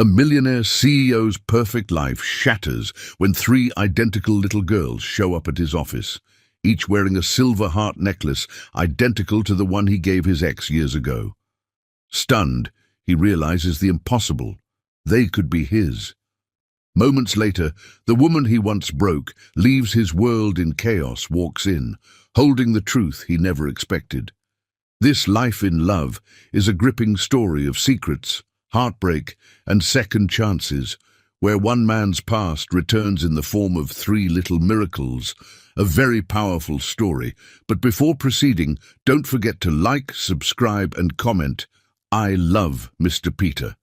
A millionaire CEO's perfect life shatters when three identical little girls show up at his office, each wearing a silver heart necklace identical to the one he gave his ex years ago. Stunned, he realizes the impossible. They could be his. Moments later, the woman he once broke leaves his world in chaos, walks in, holding the truth he never expected. This life in love is a gripping story of secrets, heartbreak, and second chances, where one man's past returns in the form of three little miracles. A very powerful story. But before proceeding, don't forget to like, subscribe, and comment. I love Mr. Peter.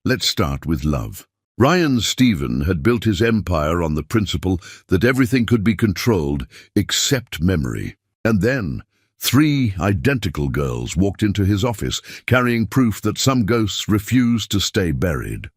Let's start with love. Ryan Stephen had built his empire on the principle that everything could be controlled except memory. And then, three identical girls walked into his office, carrying proof that some ghosts refused to stay buried.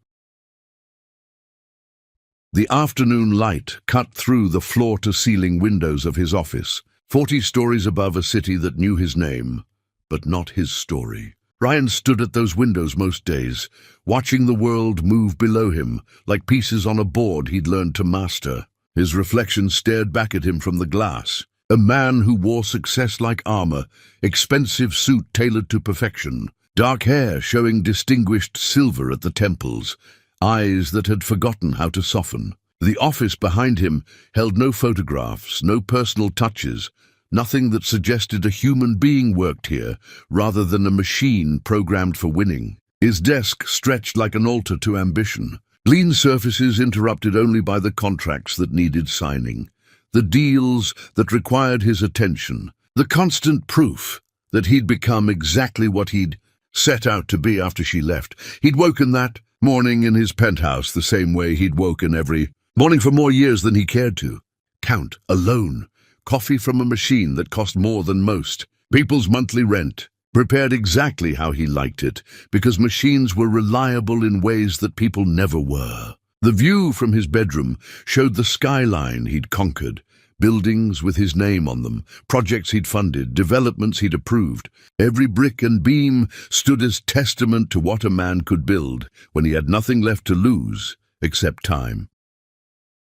The afternoon light cut through the floor-to-ceiling windows of his office, 40 stories above a city that knew his name, but not his story. Ryan stood at those windows most days, watching the world move below him, like pieces on a board he'd learned to master. His reflection stared back at him from the glass. A man who wore success like armor, expensive suit tailored to perfection, dark hair showing distinguished silver at the temples, eyes that had forgotten how to soften. The office behind him held no photographs, no personal touches, nothing that suggested a human being worked here, rather than a machine programmed for winning. His desk stretched like an altar to ambition, lean surfaces interrupted only by the contracts that needed signing, the deals that required his attention, the constant proof that he'd become exactly what he'd set out to be after she left. He'd woken that morning in his penthouse the same way he'd woken every morning for more years than he cared to. Count, alone, coffee from a machine that cost more than most, people's monthly rent, prepared exactly how he liked it, because machines were reliable in ways that people never were. The view from his bedroom showed the skyline he'd conquered, buildings with his name on them, projects he'd funded, developments he'd approved. Every brick and beam stood as testament to what a man could build when he had nothing left to lose except time.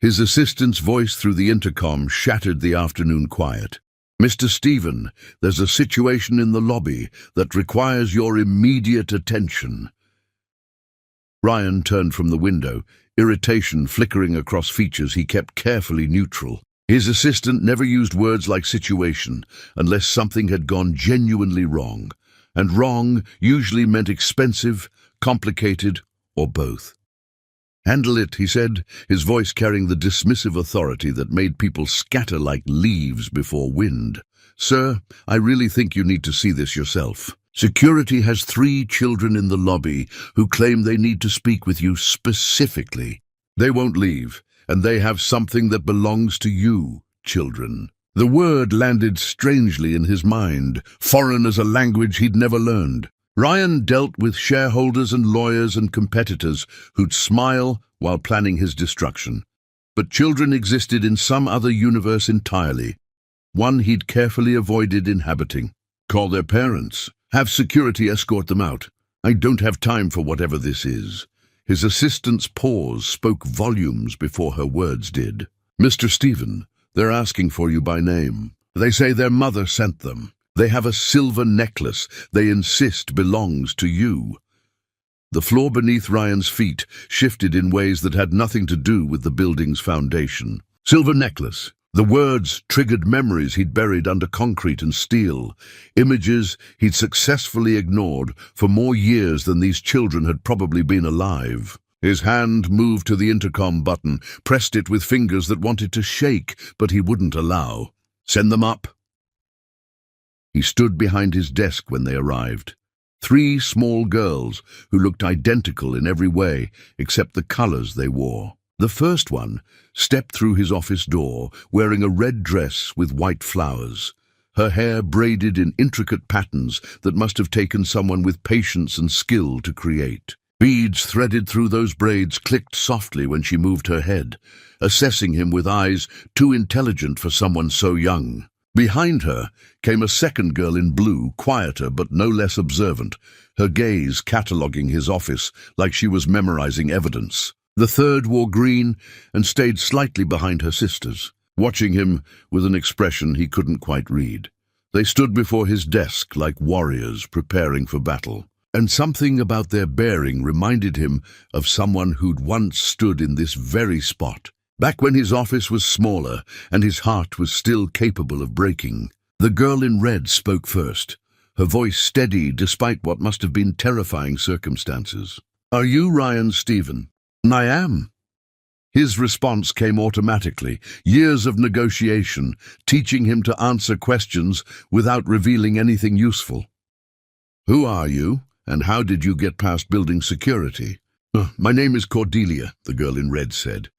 His assistant's voice through the intercom shattered the afternoon quiet. "Mr. Stephen, there's a situation in the lobby that requires your immediate attention." Ryan turned from the window, irritation flickering across features he kept carefully neutral. His assistant never used words like situation unless something had gone genuinely wrong, and wrong usually meant expensive, complicated, or both. "Handle it," he said, his voice carrying the dismissive authority that made people scatter like leaves before wind. "Sir, I really think you need to see this yourself. Security has 3 children in the lobby who claim they need to speak with you specifically. They won't leave, and they have something that belongs to you, children." The word landed strangely in his mind, foreign as a language he'd never learned. Ryan dealt with shareholders and lawyers and competitors who'd smile while planning his destruction. But children existed in some other universe entirely, one he'd carefully avoided inhabiting. "Call their parents. Have security escort them out. I don't have time for whatever this is." His assistant's pause spoke volumes before her words did. "Mr. Stephen, they're asking for you by name. They say their mother sent them. They have a silver necklace they insist belongs to you." The floor beneath Ryan's feet shifted in ways that had nothing to do with the building's foundation. Silver necklace. The words triggered memories he'd buried under concrete and steel, images he'd successfully ignored for more years than these children had probably been alive. His hand moved to the intercom button, pressed it with fingers that wanted to shake, but he wouldn't allow. "Send them up." He stood behind his desk when they arrived. 3 small girls who looked identical in every way except the colors they wore. The first one stepped through his office door wearing a red dress with white flowers, her hair braided in intricate patterns that must have taken someone with patience and skill to create. Beads threaded through those braids clicked softly when she moved her head, assessing him with eyes too intelligent for someone so young. Behind her came a second girl in blue, quieter but no less observant, her gaze cataloguing his office like she was memorizing evidence. The third wore green and stayed slightly behind her sisters, watching him with an expression he couldn't quite read. They stood before his desk like warriors preparing for battle, and something about their bearing reminded him of someone who'd once stood in this very spot, back when his office was smaller and his heart was still capable of breaking. The girl in red spoke first, her voice steady despite what must have been terrifying circumstances. "Are you Ryan Stephen?" "I am." His response came automatically, years of negotiation, teaching him to answer questions without revealing anything useful. "Who are you, and how did you get past building security?" "My name is Cordelia," the girl in red said.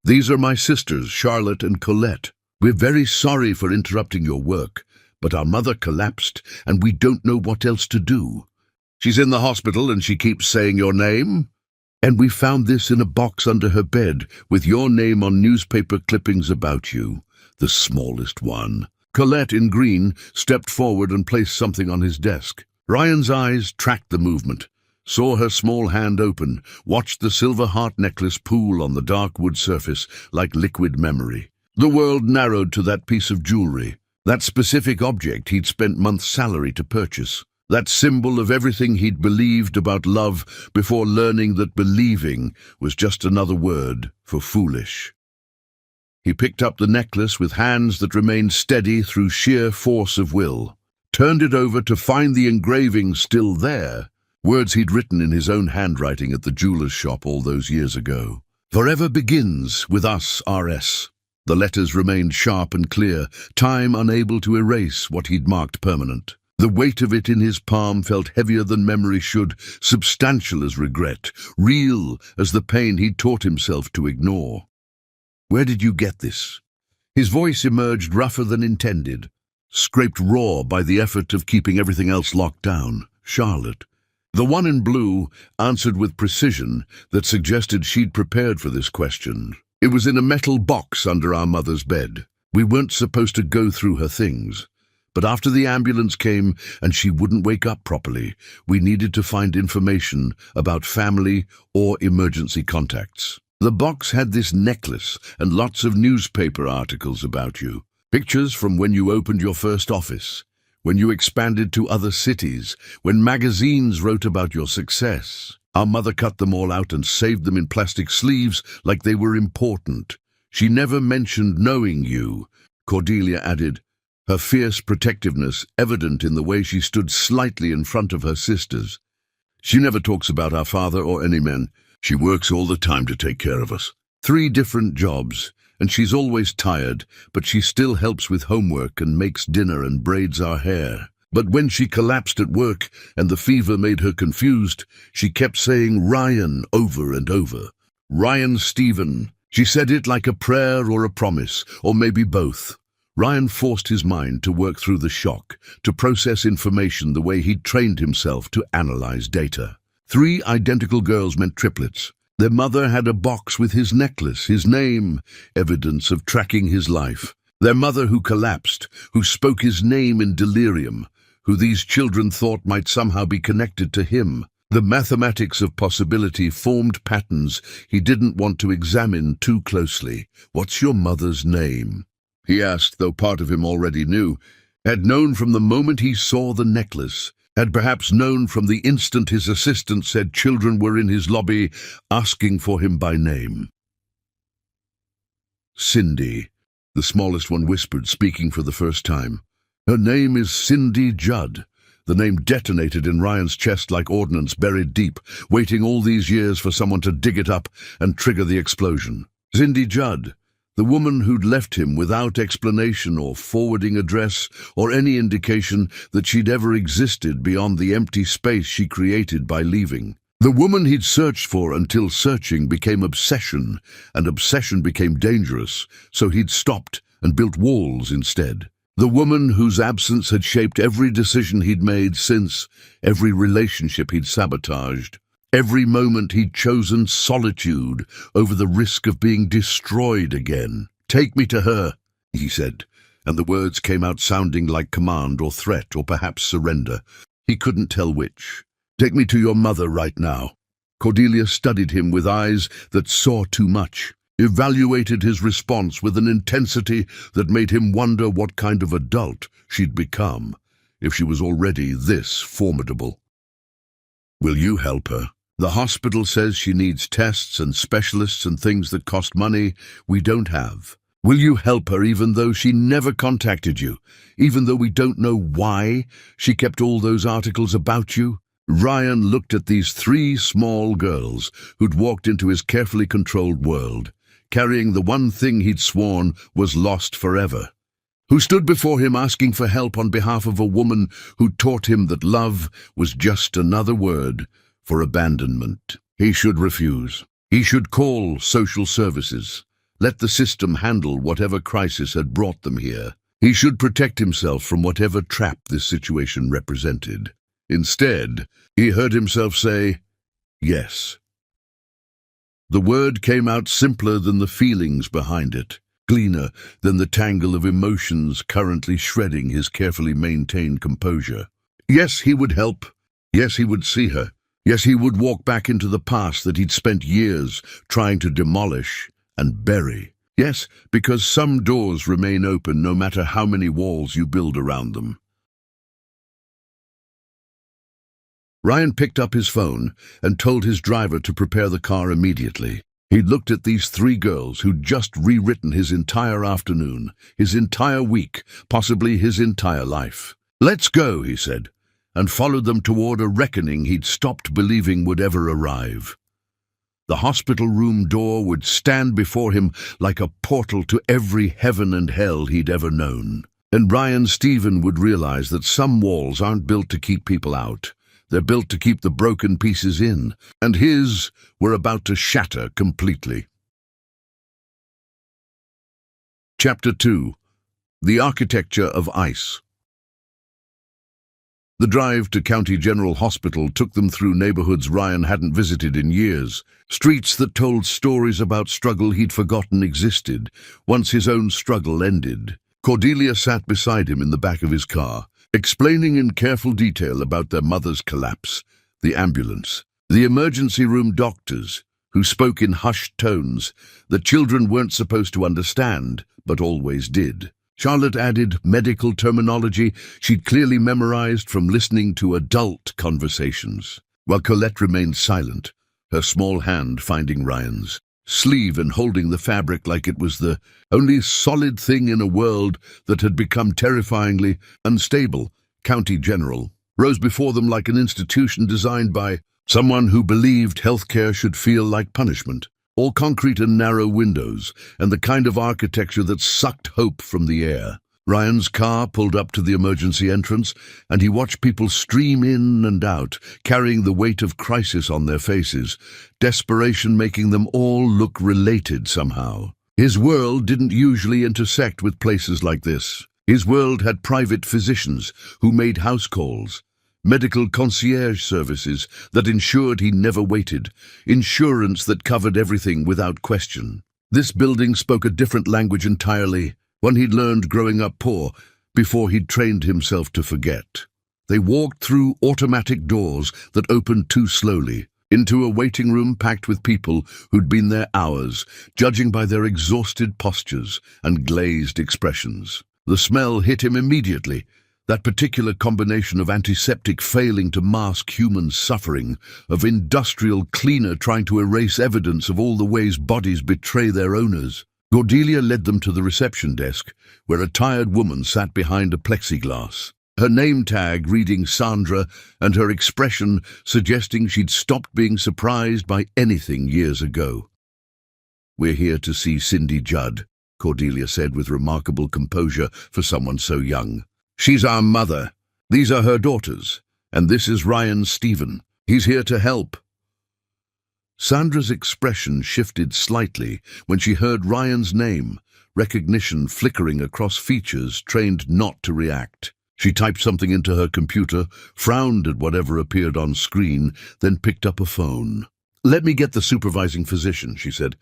"These are my sisters, Charlotte and Colette. We're very sorry for interrupting your work, but our mother collapsed, and we don't know what else to do. She's in the hospital, and she keeps saying your name. And we found this in a box under her bed, with your name on newspaper clippings about you, the smallest one." Colette, in green, stepped forward and placed something on his desk. Ryan's eyes tracked the movement, saw her small hand open, watched the silver heart necklace pool on the dark wood surface like liquid memory. The world narrowed to that piece of jewelry, that specific object he'd spent months' salary to purchase. That symbol of everything he'd believed about love before learning that believing was just another word for foolish. He picked up the necklace with hands that remained steady through sheer force of will, turned it over to find the engraving still there, words he'd written in his own handwriting at the jeweler's shop all those years ago. "Forever begins with us, R.S." The letters remained sharp and clear, time unable to erase what he'd marked permanent. The weight of it in his palm felt heavier than memory should, substantial as regret, real as the pain he'd taught himself to ignore. "Where did you get this?" His voice emerged rougher than intended, scraped raw by the effort of keeping everything else locked down. "Charlotte." The one in blue answered with precision that suggested she'd prepared for this question. "It was in a metal box under our mother's bed. We weren't supposed to go through her things. But after the ambulance came and she wouldn't wake up properly, we needed to find information about family or emergency contacts. The box had this necklace and lots of newspaper articles about you. Pictures from when you opened your first office, when you expanded to other cities, when magazines wrote about your success. Our mother cut them all out and saved them in plastic sleeves like they were important. She never mentioned knowing you," Cordelia added, her fierce protectiveness evident in the way she stood slightly in front of her sisters. "She never talks about our father or any men. She works all the time to take care of us. 3 different jobs, and she's always tired, but she still helps with homework and makes dinner and braids our hair. But when she collapsed at work and the fever made her confused, she kept saying Ryan over and over. Ryan Stephen. She said it like a prayer or a promise, or maybe both." Ryan forced his mind to work through the shock, to process information the way he'd trained himself to analyze data. 3 identical girls meant triplets. Their mother had a box with his necklace, his name, evidence of tracking his life. Their mother who collapsed, who spoke his name in delirium, who these children thought might somehow be connected to him. The mathematics of possibility formed patterns he didn't want to examine too closely. "What's your mother's name?" he asked, though part of him already knew, had known from the moment he saw the necklace, had perhaps known from the instant his assistant said children were in his lobby asking for him by name. "Cindy," the smallest one whispered, speaking for the first time. "Her name is Cindy Judd." The name detonated in Ryan's chest like ordnance buried deep, waiting all these years for someone to dig it up and trigger the explosion. Cindy Judd. The woman who'd left him without explanation or forwarding address or any indication that she'd ever existed beyond the empty space she created by leaving. The woman he'd searched for until searching became obsession, and obsession became dangerous, so he'd stopped and built walls instead. The woman whose absence had shaped every decision he'd made since, every relationship he'd sabotaged. Every moment he'd chosen solitude over the risk of being destroyed again. "Take me to her," he said, and the words came out sounding like command or threat or perhaps surrender. He couldn't tell which. Take me to your mother right now. Cordelia studied him with eyes that saw too much, evaluated his response with an intensity that made him wonder what kind of adult she'd become if she was already this formidable. Will you help her? The hospital says she needs tests and specialists and things that cost money we don't have. Will you help her even though she never contacted you, even though we don't know why she kept all those articles about you? Ryan looked at these three small girls who'd walked into his carefully controlled world, carrying the one thing he'd sworn was lost forever, who stood before him asking for help on behalf of a woman who taught him that love was just another word for abandonment. He should refuse. He should call social services. Let the system handle whatever crisis had brought them here. He should protect himself from whatever trap this situation represented. Instead, he heard himself say, yes. The word came out simpler than the feelings behind it, cleaner than the tangle of emotions currently shredding his carefully maintained composure. Yes, he would help. Yes, he would see her. Yes, he would walk back into the past that he'd spent years trying to demolish and bury. Yes, because some doors remain open no matter how many walls you build around them. Ryan picked up his phone and told his driver to prepare the car immediately. He'd looked at these three girls who'd just rewritten his entire afternoon, his entire week, possibly his entire life. Let's go, he said, and followed them toward a reckoning he'd stopped believing would ever arrive. The hospital room door would stand before him like a portal to every heaven and hell he'd ever known. And Ryan Stephen would realize that some walls aren't built to keep people out. They're built to keep the broken pieces in, and his were about to shatter completely. Chapter 2. The Architecture of Ice. The drive to County General Hospital took them through neighborhoods Ryan hadn't visited in years, streets that told stories about struggle he'd forgotten existed once his own struggle ended. Cordelia sat beside him in the back of his car, explaining in careful detail about their mother's collapse, the ambulance, the emergency room doctors, who spoke in hushed tones that children weren't supposed to understand, but always did. Charlotte added medical terminology she'd clearly memorized from listening to adult conversations, while Colette remained silent, her small hand finding Ryan's sleeve and holding the fabric like it was the only solid thing in a world that had become terrifyingly unstable. County General rose before them like an institution designed by someone who believed healthcare should feel like punishment. All concrete and narrow windows, and the kind of architecture that sucked hope from the air. Ryan's car pulled up to the emergency entrance, and he watched people stream in and out, carrying the weight of crisis on their faces, desperation making them all look related somehow. His world didn't usually intersect with places like this. His world had private physicians who made house calls, medical concierge services that ensured he never waited, insurance that covered everything without question. This building spoke a different language entirely, one he'd learned growing up poor, before he'd trained himself to forget. They walked through automatic doors that opened too slowly, into a waiting room packed with people who'd been there hours, judging by their exhausted postures and glazed expressions. The smell hit him immediately, that particular combination of antiseptic failing to mask human suffering, of industrial cleaner trying to erase evidence of all the ways bodies betray their owners. Cordelia led them to the reception desk, where a tired woman sat behind a plexiglass, her name tag reading Sandra and her expression suggesting she'd stopped being surprised by anything years ago. "We're here to see Cindy Judd," Cordelia said with remarkable composure for someone so young. "She's our mother. These are her daughters. And this is Ryan Stephen. He's here to help." Sandra's expression shifted slightly when she heard Ryan's name, recognition flickering across features trained not to react. She typed something into her computer, frowned at whatever appeared on screen, then picked up a phone. "Let me get the supervising physician," she said,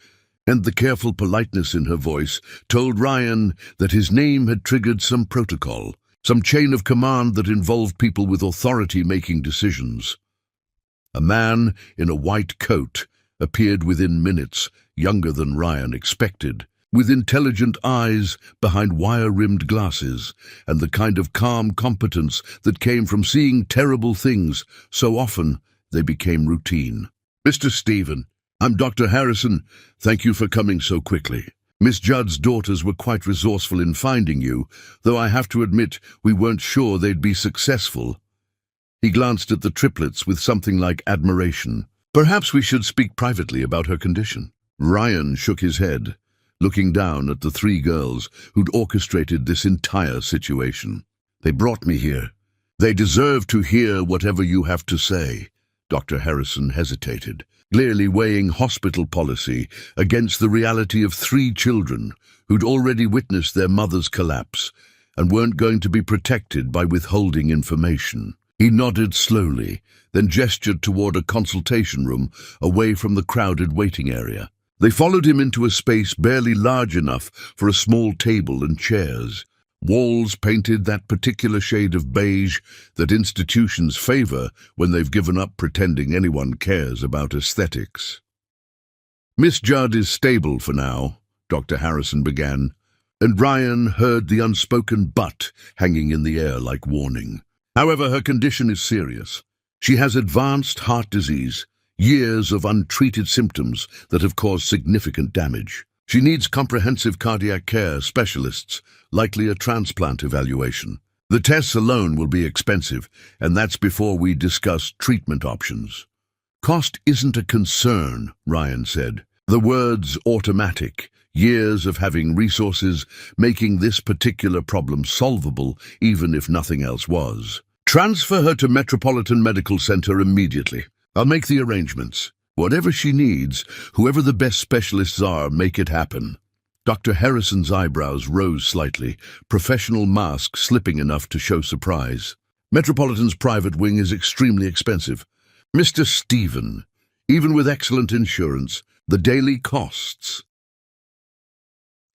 and the careful politeness in her voice told Ryan that his name had triggered some protocol. Some chain of command that involved people with authority making decisions. A man in a white coat appeared within minutes, younger than Ryan expected, with intelligent eyes behind wire-rimmed glasses, and the kind of calm competence that came from seeing terrible things so often they became routine. "Mr. Stephen, I'm Dr. Harrison. Thank you for coming so quickly. Miss Judd's daughters were quite resourceful in finding you, though I have to admit we weren't sure they'd be successful." He glanced at the triplets with something like admiration. "Perhaps we should speak privately about her condition." Ryan shook his head, looking down at the three girls who'd orchestrated this entire situation. "They brought me here. They deserve to hear whatever you have to say." Dr. Harrison hesitated, clearly weighing hospital policy against the reality of three children who'd already witnessed their mother's collapse and weren't going to be protected by withholding information. He nodded slowly, then gestured toward a consultation room away from the crowded waiting area. They followed him into a space barely large enough for a small table and chairs. Walls painted that particular shade of beige that institutions favor when they've given up pretending anyone cares about aesthetics. "Miss Judd is stable for now," Dr. Harrison began, and Ryan heard the unspoken "but" hanging in the air like warning. "However, her condition is serious. She has advanced heart disease, years of untreated symptoms that have caused significant damage. She needs comprehensive cardiac care specialists, likely a transplant evaluation. The tests alone will be expensive, and that's before we discuss treatment options." "Cost isn't a concern," Ryan said. The words automatic, years of having resources, making this particular problem solvable even if nothing else was. "Transfer her to Metropolitan Medical Center immediately. I'll make the arrangements. Whatever she needs, whoever the best specialists are, make it happen." Dr. Harrison's eyebrows rose slightly, professional mask slipping enough to show surprise. "Metropolitan's private wing is extremely expensive. Mr. Stephen, even with excellent insurance, the daily costs."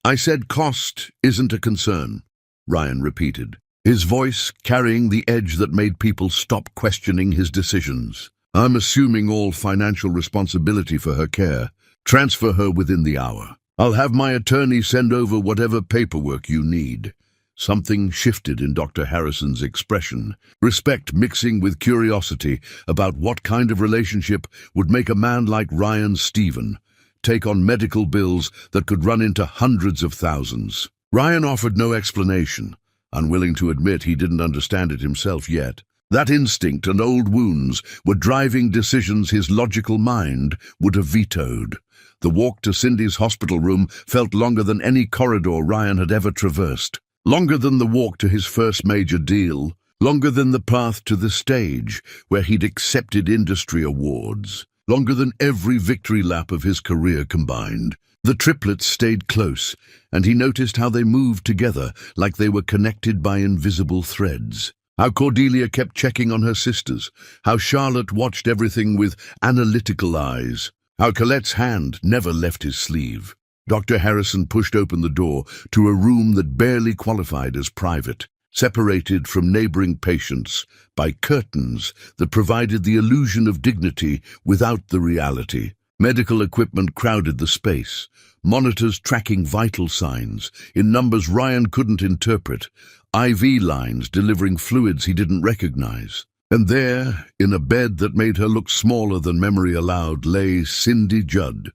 "I said cost isn't a concern," Ryan repeated, his voice carrying the edge that made people stop questioning his decisions. "I'm assuming all financial responsibility for her care. Transfer her within the hour. I'll have my attorney send over whatever paperwork you need." Something shifted in Dr. Harrison's expression, respect mixing with curiosity about what kind of relationship would make a man like Ryan Stephen take on medical bills that could run into hundreds of thousands. Ryan offered no explanation, unwilling to admit he didn't understand it himself yet. That instinct and old wounds were driving decisions his logical mind would have vetoed. The walk to Cindy's hospital room felt longer than any corridor Ryan had ever traversed. Longer than the walk to his first major deal. Longer than the path to the stage where he'd accepted industry awards. Longer than every victory lap of his career combined. The triplets stayed close, and he noticed how they moved together like they were connected by invisible threads. How Cordelia kept checking on her sisters, how Charlotte watched everything with analytical eyes, how Colette's hand never left his sleeve. Dr. Harrison pushed open the door to a room that barely qualified as private, separated from neighboring patients by curtains that provided the illusion of dignity without the reality. Medical equipment crowded the space, monitors tracking vital signs in numbers Ryan couldn't interpret, IV lines delivering fluids he didn't recognize. And there, in a bed that made her look smaller than memory allowed, lay Cindy Judd.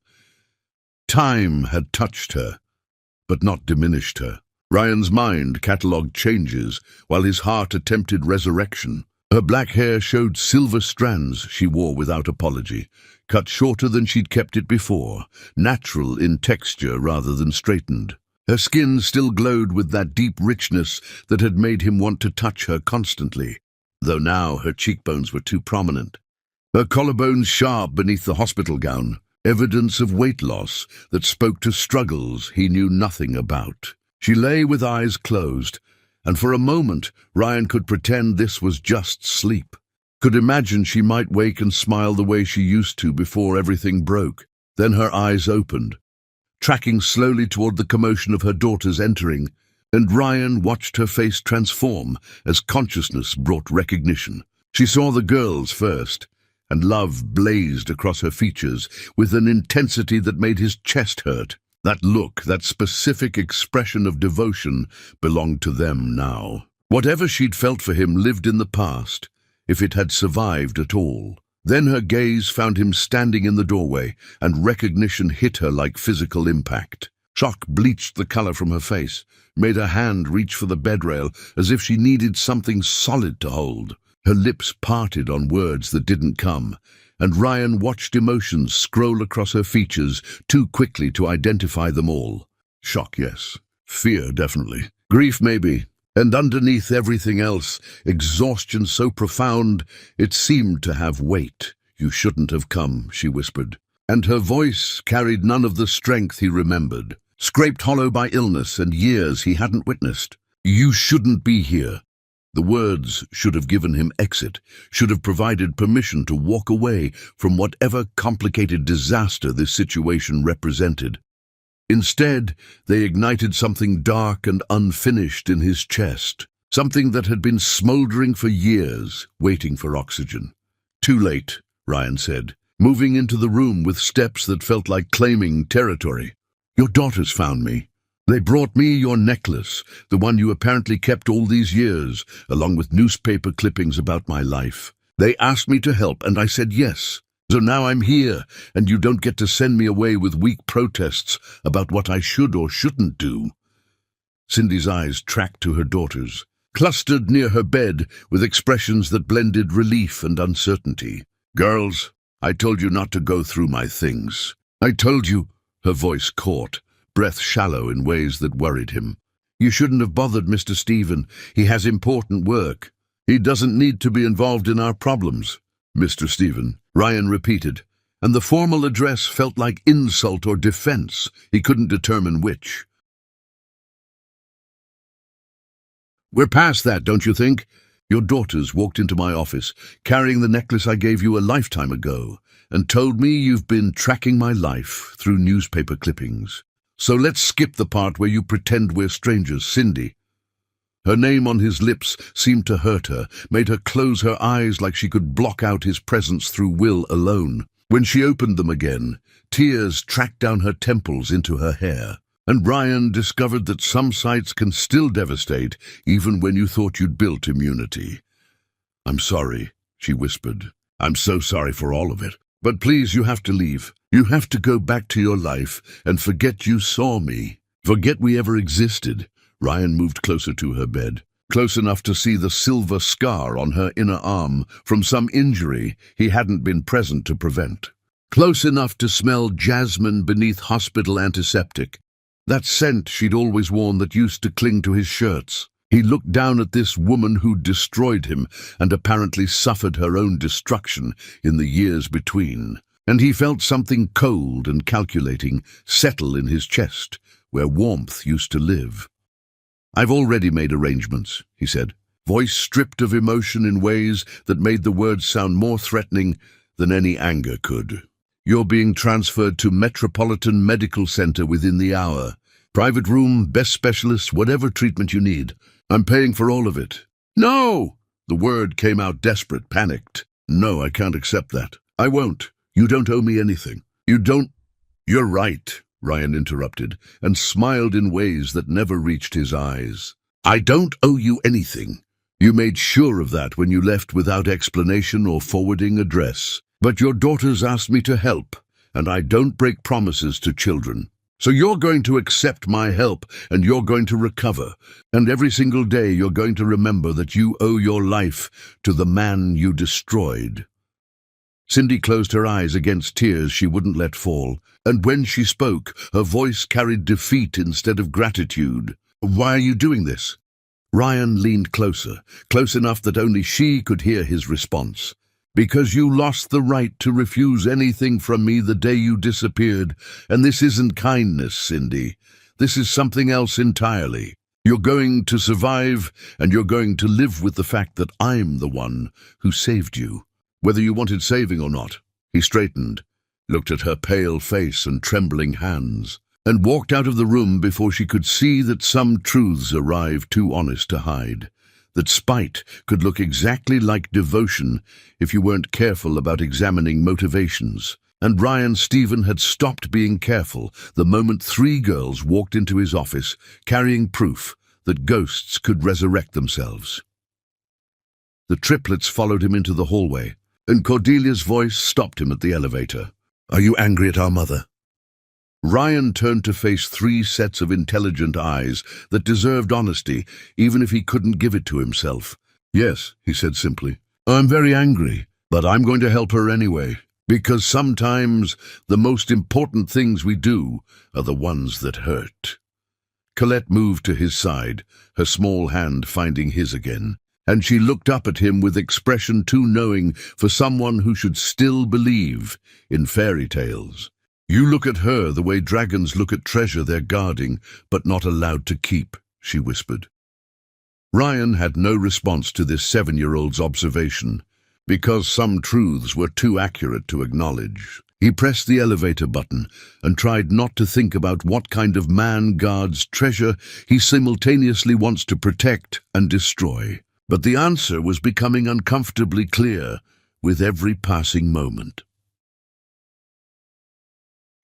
Time had touched her, but not diminished her. Ryan's mind catalogued changes, while his heart attempted resurrection. Her black hair showed silver strands she wore without apology, cut shorter than she'd kept it before, natural in texture rather than straightened. Her skin still glowed with that deep richness that had made him want to touch her constantly, though now her cheekbones were too prominent. Her collarbones sharp beneath the hospital gown, evidence of weight loss that spoke to struggles he knew nothing about. She lay with eyes closed, and for a moment Ryan could pretend this was just sleep. Could imagine she might wake and smile the way she used to before everything broke. Then her eyes opened, tracking slowly toward the commotion of her daughters entering, and Ryan watched her face transform as consciousness brought recognition. She saw the girls first, and love blazed across her features with an intensity that made his chest hurt. That look, that specific expression of devotion, belonged to them now. Whatever she'd felt for him lived in the past, if it had survived at all. Then her gaze found him standing in the doorway, and recognition hit her like physical impact. Shock bleached the color from her face, made her hand reach for the bedrail as if she needed something solid to hold. Her lips parted on words that didn't come, and Ryan watched emotions scroll across her features too quickly to identify them all. Shock, yes. Fear, definitely. Grief, maybe. And underneath everything else, exhaustion so profound it seemed to have weight. "You shouldn't have come," she whispered. And her voice carried none of the strength he remembered, scraped hollow by illness and years he hadn't witnessed. "You shouldn't be here." The words should have given him exit, should have provided permission to walk away from whatever complicated disaster this situation represented. Instead, they ignited something dark and unfinished in his chest, something that had been smoldering for years, waiting for oxygen. "Too late," Ryan said, moving into the room with steps that felt like claiming territory. "Your daughters found me. They brought me your necklace, the one you apparently kept all these years, along with newspaper clippings about my life. They asked me to help, and I said yes. So now I'm here, and you don't get to send me away with weak protests about what I should or shouldn't do." Cindy's eyes tracked to her daughters, clustered near her bed with expressions that blended relief and uncertainty. "Girls, I told you not to go through my things. I told you," her voice caught, breath shallow in ways that worried him. "You shouldn't have bothered Mr. Stephen. He has important work. He doesn't need to be involved in our problems." "Mr. Stephen," Ryan repeated, and the formal address felt like insult or defense. He couldn't determine which. "We're past that, don't you think? Your daughters walked into my office, carrying the necklace I gave you a lifetime ago, and told me you've been tracking my life through newspaper clippings. So let's skip the part where you pretend we're strangers, Cindy." Her name on his lips seemed to hurt her, made her close her eyes like she could block out his presence through will alone. When she opened them again, tears tracked down her temples into her hair. And Ryan discovered that some sights can still devastate, even when you thought you'd built immunity. "I'm sorry," she whispered. "I'm so sorry for all of it. But please, you have to leave. You have to go back to your life and forget you saw me. Forget we ever existed." Ryan moved closer to her bed, close enough to see the silver scar on her inner arm from some injury he hadn't been present to prevent. Close enough to smell jasmine beneath hospital antiseptic, that scent she'd always worn that used to cling to his shirts. He looked down at this woman who'd destroyed him and apparently suffered her own destruction in the years between, and he felt something cold and calculating settle in his chest, where warmth used to live. "I've already made arrangements," he said, voice stripped of emotion in ways that made the words sound more threatening than any anger could. "You're being transferred to Metropolitan Medical Center within the hour. Private room, best specialists, whatever treatment you need. I'm paying for all of it." "No!" The word came out desperate, panicked. "No, I can't accept that. I won't. You don't owe me anything. You don't—" "You're right," Ryan interrupted, and smiled in ways that never reached his eyes. "I don't owe you anything. You made sure of that when you left without explanation or forwarding address. But your daughters asked me to help, and I don't break promises to children. So you're going to accept my help, and you're going to recover. And every single day you're going to remember that you owe your life to the man you destroyed." Cindy closed her eyes against tears she wouldn't let fall, and when she spoke, her voice carried defeat instead of gratitude. "Why are you doing this?" Ryan leaned closer, close enough that only she could hear his response. "Because you lost the right to refuse anything from me the day you disappeared, and this isn't kindness, Cindy. This is something else entirely. You're going to survive, and you're going to live with the fact that I'm the one who saved you, whether you wanted saving or not." He straightened, looked at her pale face and trembling hands, and walked out of the room before she could see that some truths arrived too honest to hide. that spite could look exactly like devotion if you weren't careful about examining motivations. And Ryan Stephen had stopped being careful the moment 3 girls walked into his office carrying proof that ghosts could resurrect themselves. The triplets followed him into the hallway, and Cordelia's voice stopped him at the elevator. "Are you angry at our mother?" Ryan turned to face 3 sets of intelligent eyes that deserved honesty, even if he couldn't give it to himself. "Yes," he said simply. "I'm very angry, but I'm going to help her anyway. Because sometimes the most important things we do are the ones that hurt." Colette moved to his side, her small hand finding his again, and she looked up at him with expression too knowing for someone who should still believe in fairy tales. "You look at her the way dragons look at treasure they're guarding but not allowed to keep," she whispered. Ryan had no response to this 7-year-old's observation, because some truths were too accurate to acknowledge. He pressed the elevator button and tried not to think about what kind of man guards treasure he simultaneously wants to protect and destroy. But the answer was becoming uncomfortably clear with every passing moment.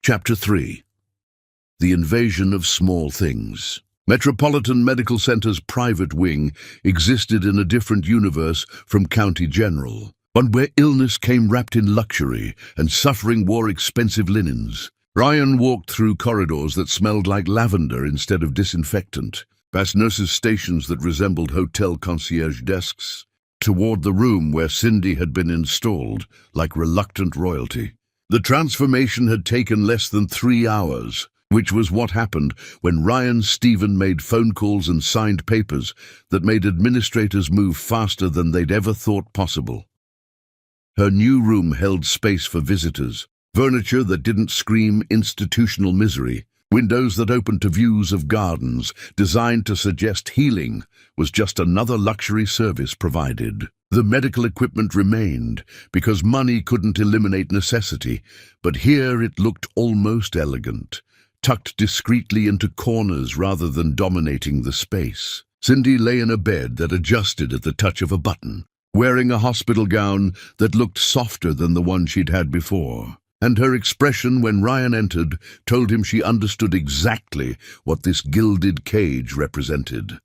Chapter 3. The Invasion of Small Things. Metropolitan Medical Center's private wing existed in a different universe from County General, one where illness came wrapped in luxury and suffering wore expensive linens. Ryan walked through corridors that smelled like lavender instead of disinfectant, past nurses' stations that resembled hotel concierge desks, toward the room where Cindy had been installed like reluctant royalty. The transformation had taken less than 3 hours, which was what happened when Ryan Stephen made phone calls and signed papers that made administrators move faster than they'd ever thought possible. Her new room held space for visitors, furniture that didn't scream institutional misery, windows that opened to views of gardens designed to suggest healing was just another luxury service provided. The medical equipment remained because money couldn't eliminate necessity, but here it looked almost elegant, tucked discreetly into corners rather than dominating the space. Cindy lay in a bed that adjusted at the touch of a button, wearing a hospital gown that looked softer than the one she'd had before. And her expression when Ryan entered told him she understood exactly what this gilded cage represented.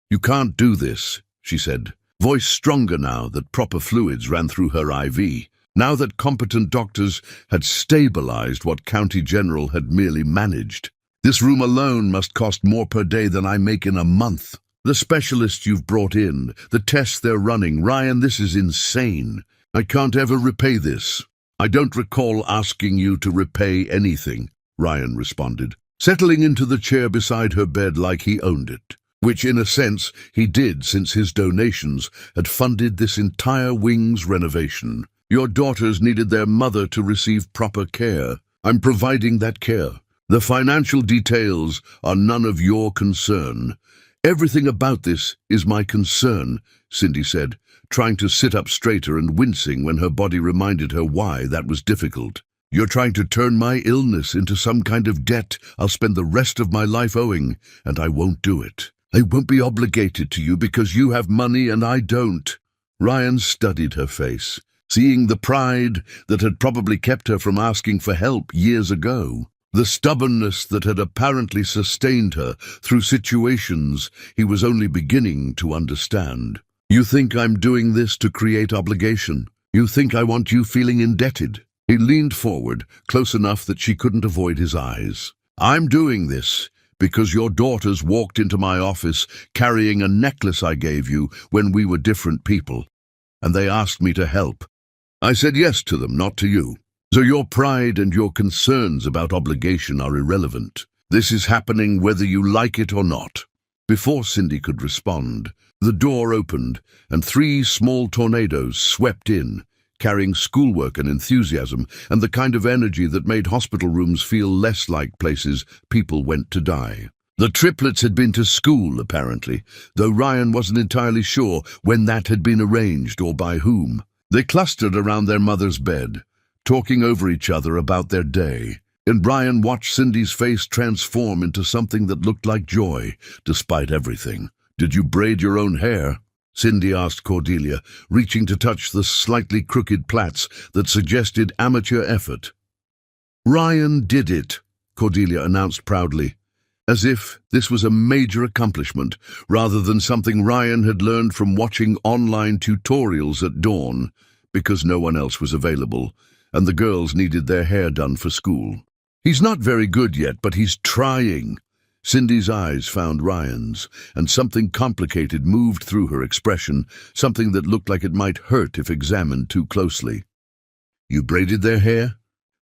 "You can't do this," she said, voice stronger now that proper fluids ran through her IV. Now that competent doctors had stabilized what County General had merely managed. "This room alone must cost more per day than I make in a month. The specialists you've brought in, the tests they're running, Ryan, this is insane. I can't ever repay this." "I don't recall asking you to repay anything," Ryan responded, settling into the chair beside her bed like he owned it, which in a sense he did since his donations had funded this entire wing's renovation. "Your daughters needed their mother to receive proper care. I'm providing that care. The financial details are none of your concern." "Everything about this is my concern," Cindy said, trying to sit up straighter and wincing when her body reminded her why that was difficult. "You're trying to turn my illness into some kind of debt I'll spend the rest of my life owing, and I won't do it. I won't be obligated to you because you have money and I don't." Ryan studied her face, seeing the pride that had probably kept her from asking for help years ago. The stubbornness that had apparently sustained her through situations he was only beginning to understand. "You think I'm doing this to create obligation? You think I want you feeling indebted?" He leaned forward, close enough that she couldn't avoid his eyes. "I'm doing this because your daughters walked into my office carrying a necklace I gave you when we were different people, and they asked me to help. I said yes to them, not to you. So your pride and your concerns about obligation are irrelevant. This is happening whether you like it or not." Before Cindy could respond, the door opened and 3 small tornadoes swept in, carrying schoolwork and enthusiasm and the kind of energy that made hospital rooms feel less like places people went to die. The triplets had been to school, apparently, though Ryan wasn't entirely sure when that had been arranged or by whom. They clustered around their mother's bed, talking over each other about their day, and Brian watched Cindy's face transform into something that looked like joy, despite everything. Did you braid your own hair? Cindy asked Cordelia, reaching to touch the slightly crooked plaits that suggested amateur effort. Ryan did it, Cordelia announced proudly, as if this was a major accomplishment rather than something Ryan had learned from watching online tutorials at dawn, because no one else was available, and the girls needed their hair done for school. He's not very good yet, but he's trying. Cindy's eyes found Ryan's, and something complicated moved through her expression, something that looked like it might hurt if examined too closely. You braided their hair?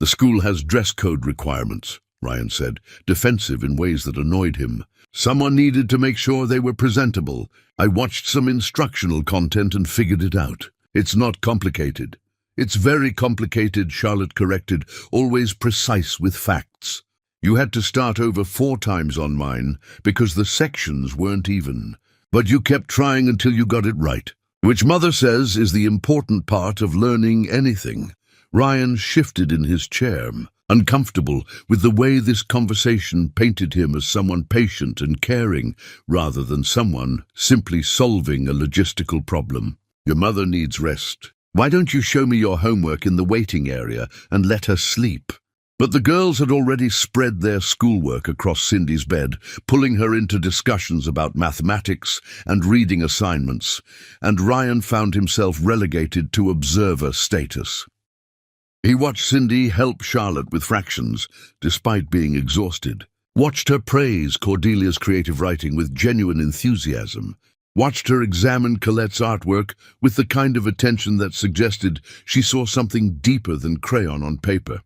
The school has dress code requirements, Ryan said, defensive in ways that annoyed him. Someone needed to make sure they were presentable. I watched some instructional content and figured it out. It's not complicated. It's very complicated, Charlotte corrected, always precise with facts. You had to start over 4 times on mine because the sections weren't even. But you kept trying until you got it right, which Mother says is the important part of learning anything. Ryan shifted in his chair, uncomfortable with the way this conversation painted him as someone patient and caring, rather than someone simply solving a logistical problem. Your mother needs rest. Why don't you show me your homework in the waiting area and let her sleep? But the girls had already spread their schoolwork across Cindy's bed, pulling her into discussions about mathematics and reading assignments, and Ryan found himself relegated to observer status. He watched Cindy help Charlotte with fractions, despite being exhausted. Watched her praise Cordelia's creative writing with genuine enthusiasm. Watched her examine Colette's artwork with the kind of attention that suggested she saw something deeper than crayon on paper.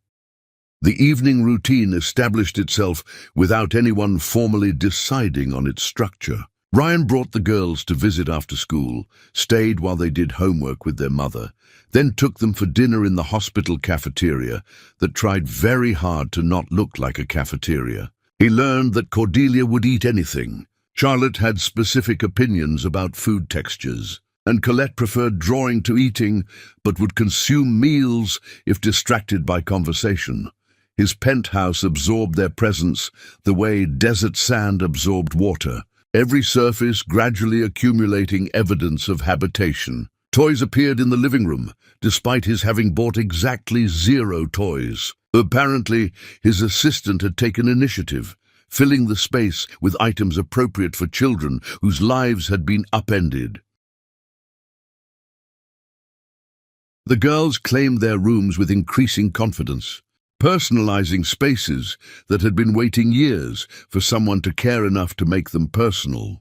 The evening routine established itself without anyone formally deciding on its structure. Ryan brought the girls to visit after school, stayed while they did homework with their mother, then took them for dinner in the hospital cafeteria that tried very hard to not look like a cafeteria. He learned that Cordelia would eat anything. Charlotte had specific opinions about food textures, and Colette preferred drawing to eating, but would consume meals if distracted by conversation. His penthouse absorbed their presence the way desert sand absorbed water, every surface gradually accumulating evidence of habitation. Toys appeared in the living room, despite his having bought exactly 0 toys. Apparently, his assistant had taken initiative, filling the space with items appropriate for children whose lives had been upended. The girls claimed their rooms with increasing confidence, personalizing spaces that had been waiting years for someone to care enough to make them personal.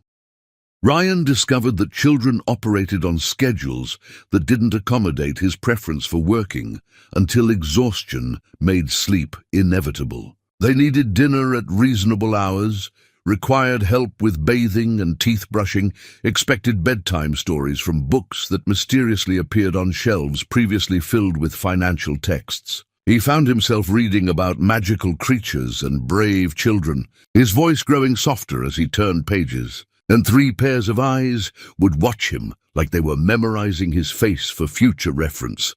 Ryan discovered that children operated on schedules that didn't accommodate his preference for working until exhaustion made sleep inevitable. They needed dinner at reasonable hours, required help with bathing and teeth brushing, expected bedtime stories from books that mysteriously appeared on shelves previously filled with financial texts. He found himself reading about magical creatures and brave children, his voice growing softer as he turned pages, and 3 pairs of eyes would watch him like they were memorizing his face for future reference.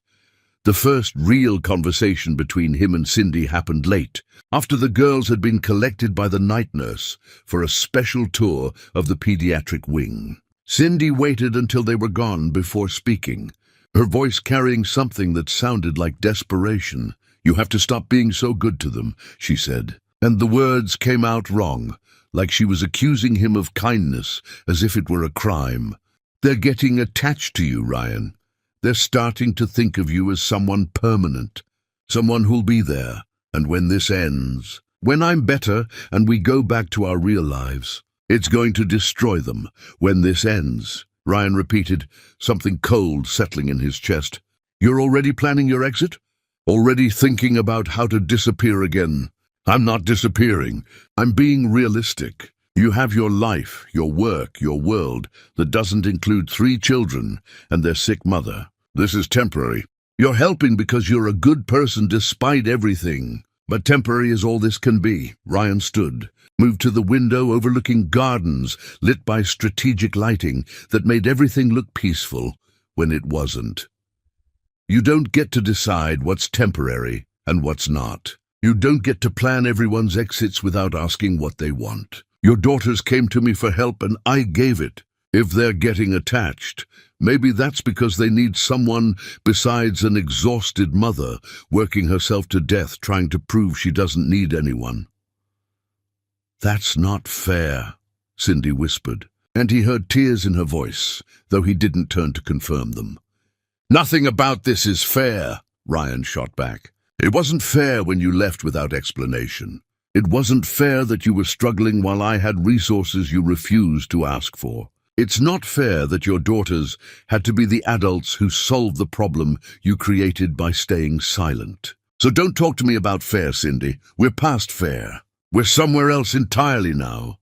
The first real conversation between him and Cindy happened late, after the girls had been collected by the night nurse for a special tour of the pediatric wing. Cindy waited until they were gone before speaking, her voice carrying something that sounded like desperation. "You have to stop being so good to them," she said, and the words came out wrong, like she was accusing him of kindness as if it were a crime. "They're getting attached to you, Ryan. They're starting to think of you as someone permanent, someone who'll be there. And when this ends, when I'm better and we go back to our real lives, it's going to destroy them. When this ends," Ryan repeated, something cold settling in his chest. "You're already planning your exit? Already thinking about how to disappear again?" "I'm not disappearing. I'm being realistic. You have your life, your work, your world that doesn't include 3 children and their sick mother. This is temporary. You're helping because you're a good person despite everything. But temporary is all this can be." Ryan stood, moved to the window overlooking gardens lit by strategic lighting that made everything look peaceful when it wasn't. You don't get to decide what's temporary and what's not. You don't get to plan everyone's exits without asking what they want. Your daughters came to me for help and I gave it. If they're getting attached, maybe that's because they need someone besides an exhausted mother working herself to death trying to prove she doesn't need anyone." "That's not fair," Cindy whispered, and he heard tears in her voice, though he didn't turn to confirm them. "Nothing about this is fair," Ryan shot back. "It wasn't fair when you left without explanation. It wasn't fair that you were struggling while I had resources you refused to ask for. It's not fair that your daughters had to be the adults who solved the problem you created by staying silent. So don't talk to me about fair, Cindy. We're past fair. We're somewhere else entirely now."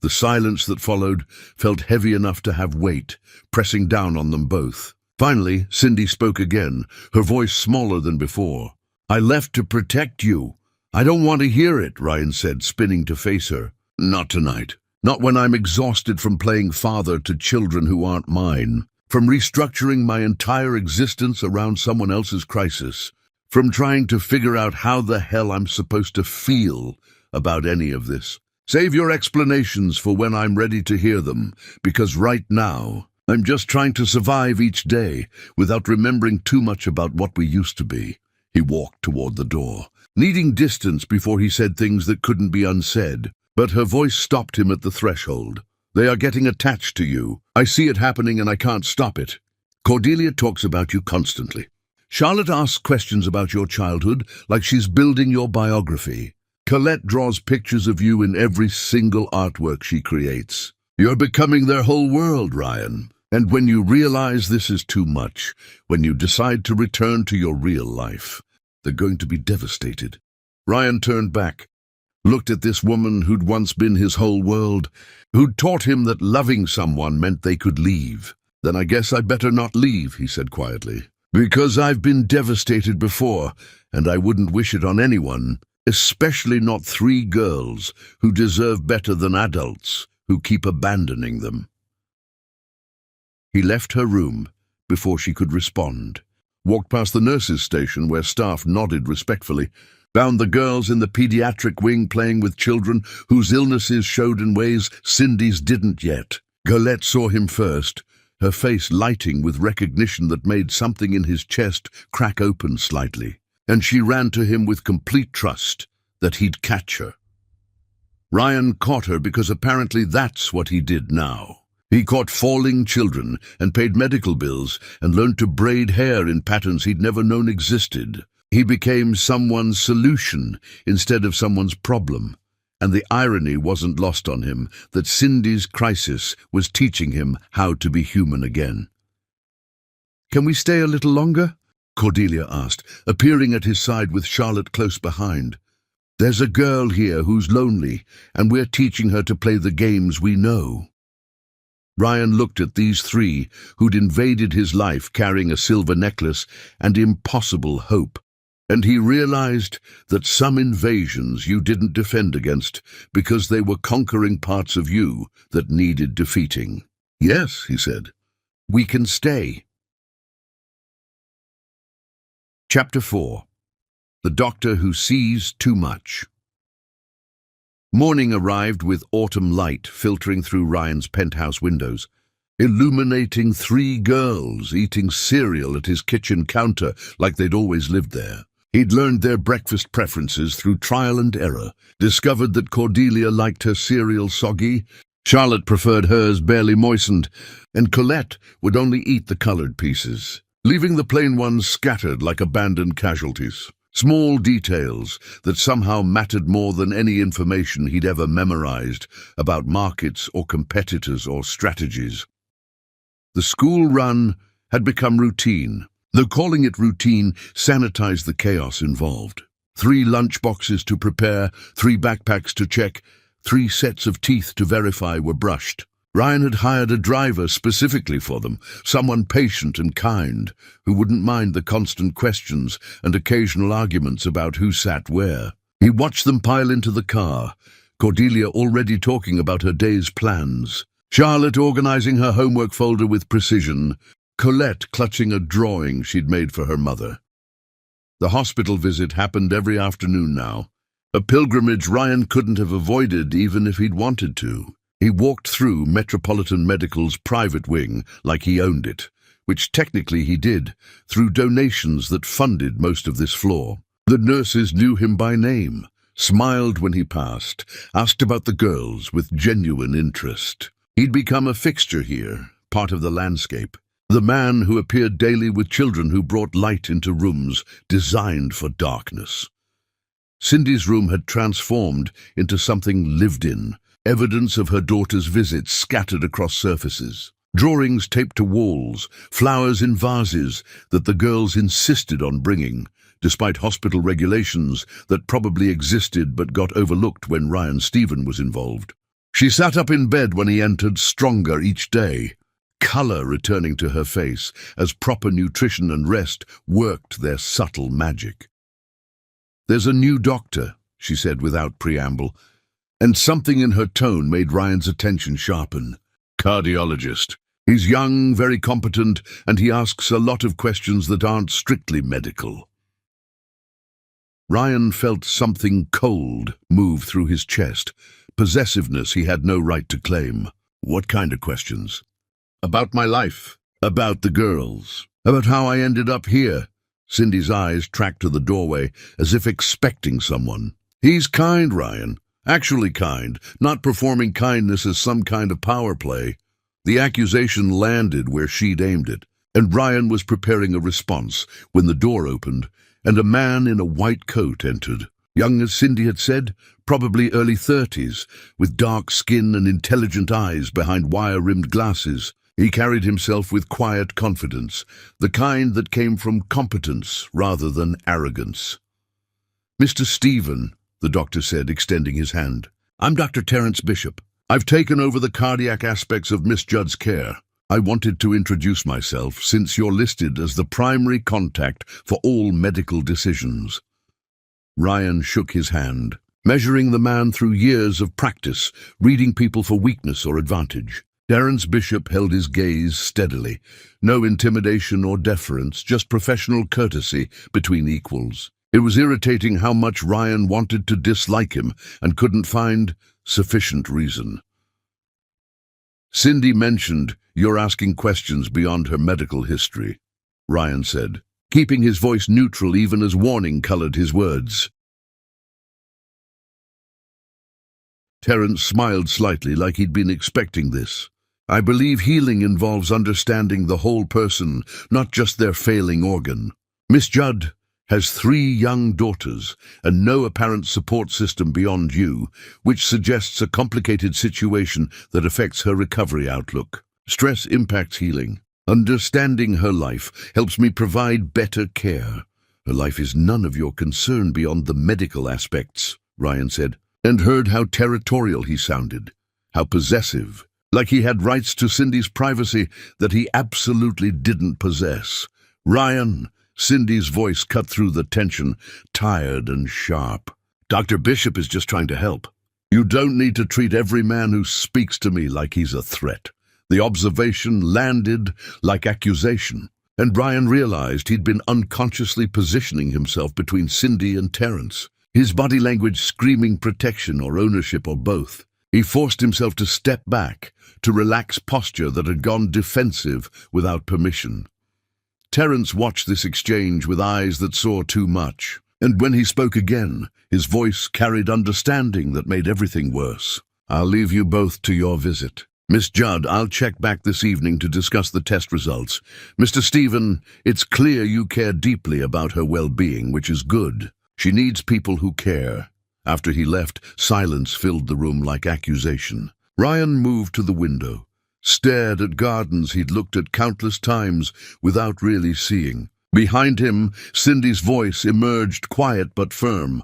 The silence that followed felt heavy enough to have weight, pressing down on them both. Finally, Cindy spoke again, her voice smaller than before. "I left to protect you. I don't want to hear it," Ryan said, spinning to face her. "Not tonight. Not when I'm exhausted from playing father to children who aren't mine, from restructuring my entire existence around someone else's crisis, from trying to figure out how the hell I'm supposed to feel about any of this. Save your explanations for when I'm ready to hear them, because right now, I'm just trying to survive each day without remembering too much about what we used to be." He walked toward the door, needing distance before he said things that couldn't be unsaid, but her voice stopped him at the threshold. "They are getting attached to you. I see it happening and I can't stop it. Cordelia talks about you constantly. Charlotte asks questions about your childhood like she's building your biography. Colette draws pictures of you in every single artwork she creates. You're becoming their whole world, Ryan. And when you realize this is too much, when you decide to return to your real life, they're going to be devastated." Ryan turned back, looked at this woman who'd once been his whole world, who'd taught him that loving someone meant they could leave. "Then I guess I better not leave," he said quietly, "because I've been devastated before, and I wouldn't wish it on anyone, especially not 3 girls who deserve better than adults who keep abandoning them." He left her room before she could respond, walked past the nurses' station where staff nodded respectfully, found the girls in the pediatric wing playing with children whose illnesses showed in ways Cindy's didn't yet. Colette saw him first, her face lighting with recognition that made something in his chest crack open slightly, and she ran to him with complete trust that he'd catch her. Ryan caught her because apparently that's what he did now. He caught falling children and paid medical bills and learned to braid hair in patterns he'd never known existed. He became someone's solution instead of someone's problem, and the irony wasn't lost on him that Cindy's crisis was teaching him how to be human again. "Can we stay a little longer?" Cordelia asked, appearing at his side with Charlotte close behind. "There's a girl here who's lonely, and we're teaching her to play the games we know." Ryan looked at these 3 who'd invaded his life carrying a silver necklace and impossible hope, and he realized that some invasions you didn't defend against because they were conquering parts of you that needed defeating. "Yes," he said, "we can stay." Chapter 4. The Doctor Who Sees Too Much. Morning arrived with autumn light filtering through Ryan's penthouse windows, illuminating 3 girls eating cereal at his kitchen counter like they'd always lived there. He'd learned their breakfast preferences through trial and error, discovered that Cordelia liked her cereal soggy, Charlotte preferred hers barely moistened, and Colette would only eat the colored pieces, leaving the plain ones scattered like abandoned casualties. Small details that somehow mattered more than any information he'd ever memorized about markets or competitors or strategies. The school run had become routine, though calling it routine sanitized the chaos involved. 3 lunch boxes to prepare, 3 backpacks to check, 3 sets of teeth to verify were brushed. Ryan had hired a driver specifically for them, someone patient and kind, who wouldn't mind the constant questions and occasional arguments about who sat where. He watched them pile into the car, Cordelia already talking about her day's plans, Charlotte organizing her homework folder with precision, Colette clutching a drawing she'd made for her mother. The hospital visit happened every afternoon now, A pilgrimage Ryan couldn't have avoided even if he'd wanted to. He walked through Metropolitan Medical's private wing like he owned it, which technically he did, through donations that funded most of this floor. The nurses knew him by name, smiled when he passed, asked about the girls with genuine interest. He'd become a fixture here, part of the landscape. The man who appeared daily with children who brought light into rooms designed for darkness. Cindy's room had transformed into something lived in, evidence of her daughter's visits scattered across surfaces. Drawings taped to walls, flowers in vases that the girls insisted on bringing, despite hospital regulations that probably existed but got overlooked when Ryan Stephen was involved. She sat up in bed when he entered, stronger each day, color returning to her face as proper nutrition and rest worked their subtle magic. "There's a new doctor," she said without preamble, and something in her tone made Ryan's attention sharpen. "Cardiologist. He's young, very competent, and he asks a lot of questions that aren't strictly medical." Ryan felt something cold move through his chest, possessiveness he had no right to claim. "What kind of questions?" "About my life, about the girls, about how I ended up here." Cindy's eyes tracked to the doorway, as if expecting someone. "He's kind, Ryan. Actually kind, not performing kindness as some kind of power play." The accusation landed where she'd aimed it, and Ryan was preparing a response when the door opened, and a man in a white coat entered. Young as Cindy had said, probably early 30s, with dark skin and intelligent eyes behind wire-rimmed glasses. He carried himself with quiet confidence, the kind that came from competence rather than arrogance. "Mr. Stephen," the doctor said, extending his hand. "I'm Dr. Terence Bishop. I've taken over the cardiac aspects of Miss Judd's care. I wanted to introduce myself since you're listed as the primary contact for all medical decisions." Ryan shook his hand, measuring the man through years of practice, reading people for weakness or advantage. Terence Bishop held his gaze steadily. No intimidation or deference, just professional courtesy between equals. It was irritating how much Ryan wanted to dislike him and couldn't find sufficient reason. "Cindy mentioned you're asking questions beyond her medical history," Ryan said, keeping his voice neutral even as warning colored his words. Terence smiled slightly, like he'd been expecting this. "I believe healing involves understanding the whole person, not just their failing organ. Miss Judd has 3 young daughters and no apparent support system beyond you, which suggests a complicated situation that affects her recovery outlook. Stress impacts healing. Understanding her life helps me provide better care. Her life is none of your concern beyond the medical aspects," Ryan said, and heard how territorial he sounded, how possessive, like he had rights to Cindy's privacy that he absolutely didn't possess. "Ryan," Cindy's voice cut through the tension, tired and sharp. "Dr. Bishop is just trying to help. You don't need to treat every man who speaks to me like he's a threat." The observation landed like accusation, and Ryan realized he'd been unconsciously positioning himself between Cindy and Terence, his body language screaming protection or ownership or both. He forced himself to step back, to relax posture that had gone defensive without permission. Terence watched this exchange with eyes that saw too much, and when he spoke again, his voice carried understanding that made everything worse. "I'll leave you both to your visit. Miss Judd, I'll check back this evening to discuss the test results. Mr. Stephen, it's clear you care deeply about her well-being, which is good. She needs people who care." After he left, silence filled the room like accusation. Ryan moved to the window, stared at gardens he'd looked at countless times without really seeing. Behind him, Cindy's voice emerged quiet but firm.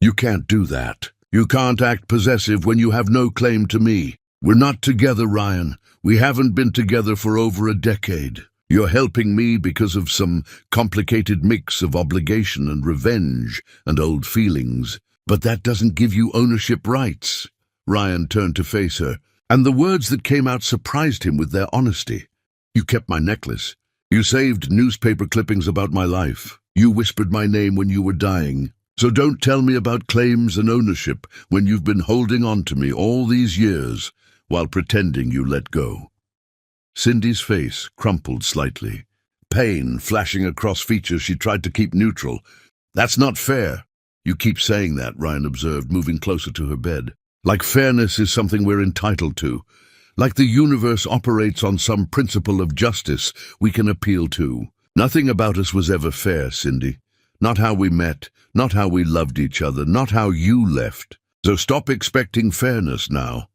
"You can't do that. You can't act possessive when you have no claim to me. We're not together, Ryan. We haven't been together for over a decade. You're helping me because of some complicated mix of obligation and revenge and old feelings. But that doesn't give you ownership rights." Ryan turned to face her, and the words that came out surprised him with their honesty. "You kept my necklace. You saved newspaper clippings about my life. You whispered my name when you were dying. So don't tell me about claims and ownership when you've been holding on to me all these years while pretending you let go." Cindy's face crumpled slightly, pain flashing across features she tried to keep neutral. "That's not fair." "You keep saying that," Ryan observed, moving closer to her bed. "Like fairness is something we're entitled to. Like the universe operates on some principle of justice we can appeal to. Nothing about us was ever fair, Cindy. Not how we met, not how we loved each other, not how you left. So stop expecting fairness now."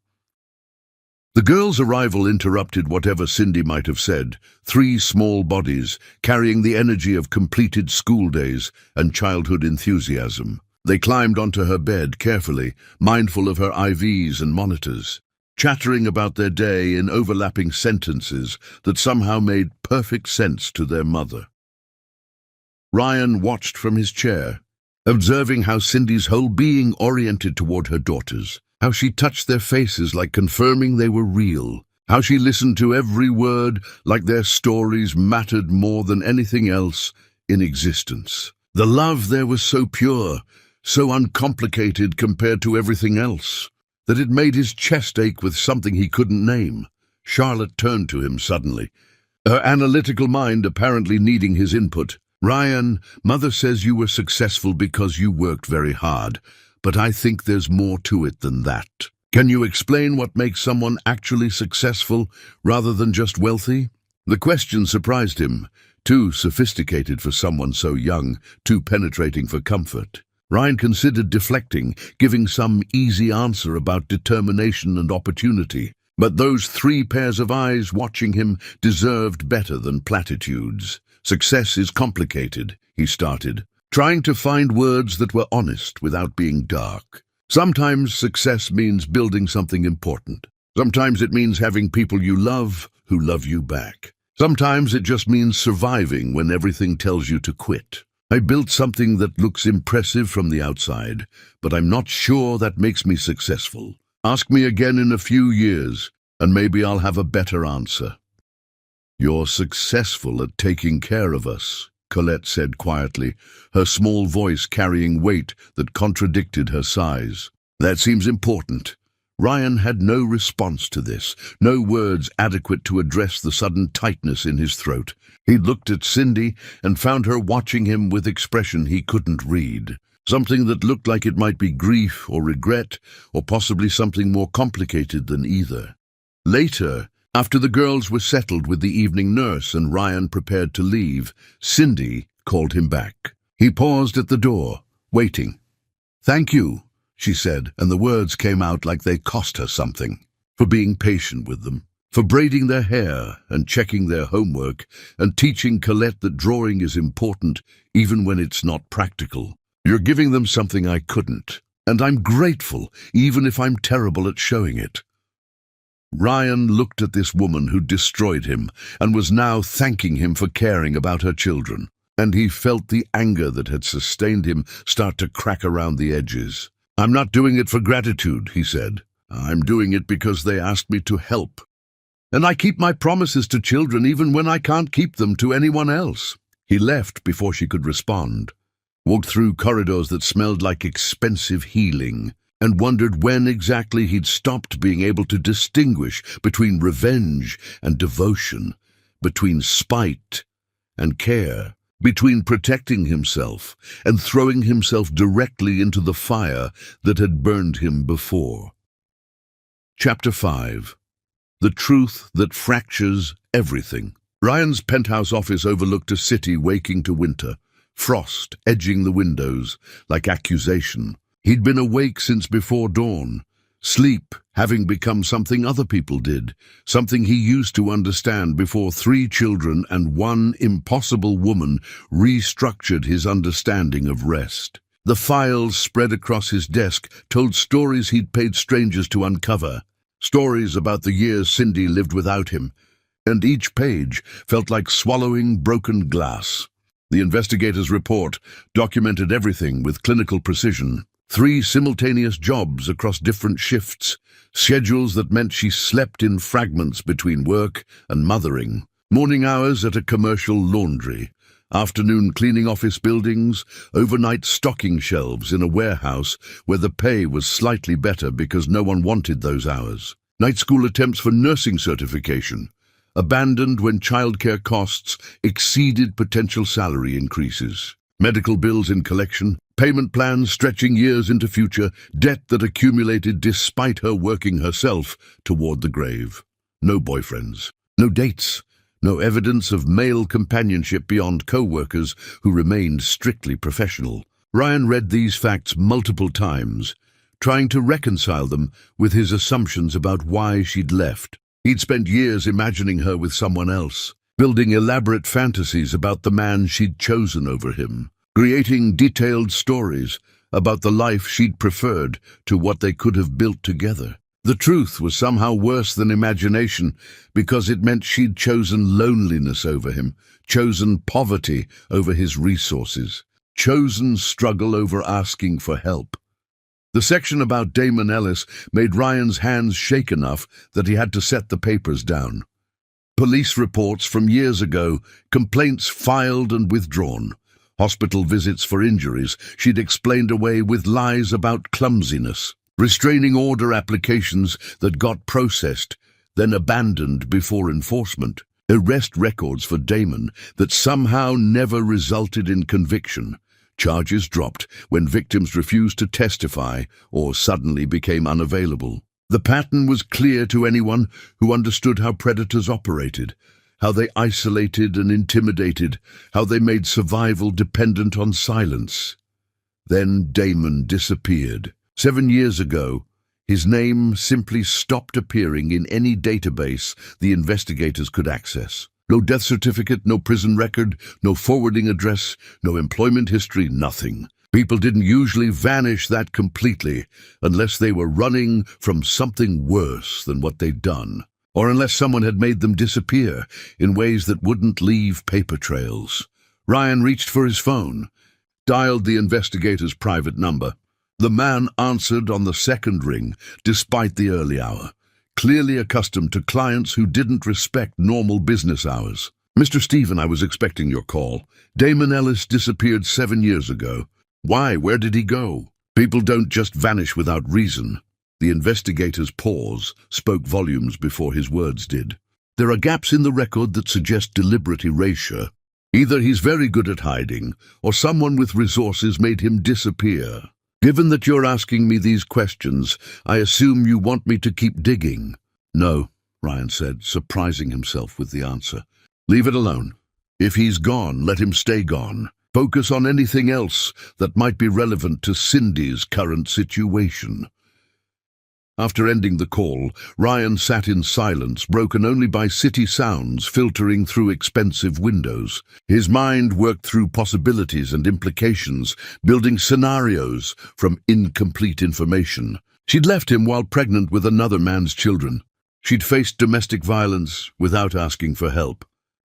The girl's arrival interrupted whatever Cindy might have said. 3 small bodies, carrying the energy of completed school days and childhood enthusiasm. They climbed onto her bed carefully, mindful of her IVs and monitors, chattering about their day in overlapping sentences that somehow made perfect sense to their mother. Ryan watched from his chair, observing how Cindy's whole being oriented toward her daughters, how she touched their faces like confirming they were real, how she listened to every word like their stories mattered more than anything else in existence. The love there was so pure, so uncomplicated compared to everything else, that it made his chest ache with something he couldn't name. Charlotte turned to him suddenly, her analytical mind apparently needing his input. "Ryan, Mother says you were successful because you worked very hard, but I think there's more to it than that. Can you explain what makes someone actually successful rather than just wealthy?" The question surprised him, too sophisticated for someone so young, too penetrating for comfort. Ryan considered deflecting, giving some easy answer about determination and opportunity. But those 3 pairs of eyes watching him deserved better than platitudes. "Success is complicated," he started, trying to find words that were honest without being dark. "Sometimes success means building something important. Sometimes it means having people you love who love you back. Sometimes it just means surviving when everything tells you to quit. I built something that looks impressive from the outside, but I'm not sure that makes me successful. Ask me again in a few years, and maybe I'll have a better answer." "You're successful at taking care of us," Colette said quietly, her small voice carrying weight that contradicted her size. "That seems important." Ryan had no response to this, no words adequate to address the sudden tightness in his throat. He looked at Cindy and found her watching him with expression he couldn't read. Something that looked like it might be grief or regret, or possibly something more complicated than either. Later, after the girls were settled with the evening nurse and Ryan prepared to leave, Cindy called him back. He paused at the door, waiting. "Thank you," she said, and the words came out like they cost her something. "For being patient with them, for braiding their hair and checking their homework, and teaching Colette that drawing is important even when it's not practical. You're giving them something I couldn't, and I'm grateful even if I'm terrible at showing it." Ryan looked at this woman who destroyed him and was now thanking him for caring about her children, and he felt the anger that had sustained him start to crack around the edges. "I'm not doing it for gratitude," he said. "I'm doing it because they asked me to help. And I keep my promises to children even when I can't keep them to anyone else." He left before she could respond, walked through corridors that smelled like expensive healing, and wondered when exactly he'd stopped being able to distinguish between revenge and devotion, between spite and care, between protecting himself and throwing himself directly into the fire that had burned him before. Chapter 5. The Truth That Fractures Everything. Ryan's penthouse office overlooked a city waking to winter, frost edging the windows like accusation. He'd been awake since before dawn, sleep having become something other people did, something he used to understand before 3 children and 1 impossible woman restructured his understanding of rest. The files spread across his desk told stories he'd paid strangers to uncover, stories about the years Cindy lived without him, and each page felt like swallowing broken glass. The investigator's report documented everything with clinical precision. 3 simultaneous jobs across different shifts, schedules that meant she slept in fragments between work and mothering, morning hours at a commercial laundry, Afternoon cleaning office buildings, overnight stocking shelves in a warehouse where the pay was slightly better because no one wanted those hours. Night school attempts for nursing certification, abandoned when childcare costs exceeded potential salary increases. Medical bills in collection, payment plans stretching years into future, debt that accumulated despite her working herself toward the grave. No boyfriends, no dates, no evidence of male companionship beyond co-workers who remained strictly professional. Ryan read these facts multiple times, trying to reconcile them with his assumptions about why she'd left. He'd spent years imagining her with someone else, building elaborate fantasies about the man she'd chosen over him, creating detailed stories about the life she'd preferred to what they could have built together. The truth was somehow worse than imagination because it meant she'd chosen loneliness over him, chosen poverty over his resources, chosen struggle over asking for help. The section about Damon Ellis made Ryan's hands shake enough that he had to set the papers down. Police reports from years ago, complaints filed and withdrawn, hospital visits for injuries she'd explained away with lies about clumsiness, restraining order applications that got processed, then abandoned before enforcement, arrest records for Damon that somehow never resulted in conviction. Charges dropped when victims refused to testify or suddenly became unavailable. The pattern was clear to anyone who understood how predators operated, how they isolated and intimidated, how they made survival dependent on silence. Then Damon disappeared. 7 years ago, his name simply stopped appearing in any database the investigators could access. No death certificate, no prison record, no forwarding address, no employment history, nothing. People didn't usually vanish that completely unless they were running from something worse than what they'd done, or unless someone had made them disappear in ways that wouldn't leave paper trails. Ryan reached for his phone, dialed the investigator's private number. The man answered on the second ring, despite the early hour, clearly accustomed to clients who didn't respect normal business hours. "Mr. Stephen, I was expecting your call. Damon Ellis disappeared 7 years ago. Why? Where did he go?" "People don't just vanish without reason." The investigator's pause spoke volumes before his words did. "There are gaps in the record that suggest deliberate erasure. Either he's very good at hiding, or someone with resources made him disappear. Given that you're asking me these questions, I assume you want me to keep digging." "No," Ryan said, surprising himself with the answer. "Leave it alone. If he's gone, let him stay gone. Focus on anything else that might be relevant to Cindy's current situation." After ending the call, Ryan sat in silence, broken only by city sounds filtering through expensive windows. His mind worked through possibilities and implications, building scenarios from incomplete information. She'd left him while pregnant with another man's children. She'd faced domestic violence without asking for help.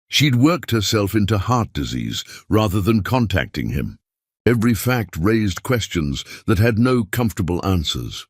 She'd worked herself into heart disease rather than contacting him. Every fact raised questions that had no comfortable answers.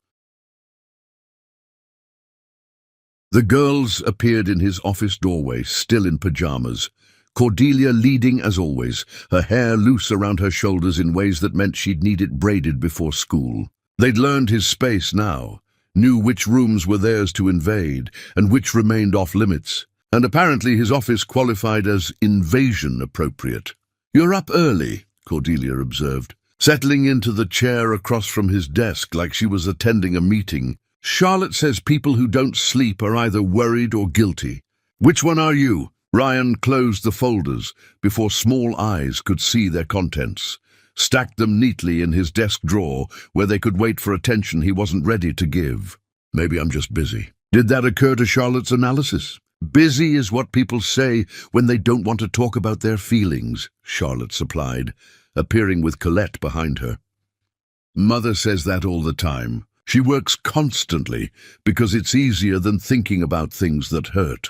The girls appeared in his office doorway, still in pajamas. Cordelia leading as always, her hair loose around her shoulders in ways that meant she'd need it braided before school. They'd learned his space now, knew which rooms were theirs to invade and which remained off-limits. And apparently his office qualified as invasion appropriate. "You're up early," Cordelia observed, settling into the chair across from his desk like she was attending a meeting. "Charlotte says people who don't sleep are either worried or guilty. Which one are you?" Ryan closed the folders before small eyes could see their contents, stacked them neatly in his desk drawer where they could wait for attention he wasn't ready to give. "Maybe I'm just busy." Did that occur to Charlotte's analysis? "Busy is what people say when they don't want to talk about their feelings," Charlotte supplied, appearing with Colette behind her. "Mother says that all the time. She works constantly because it's easier than thinking about things that hurt."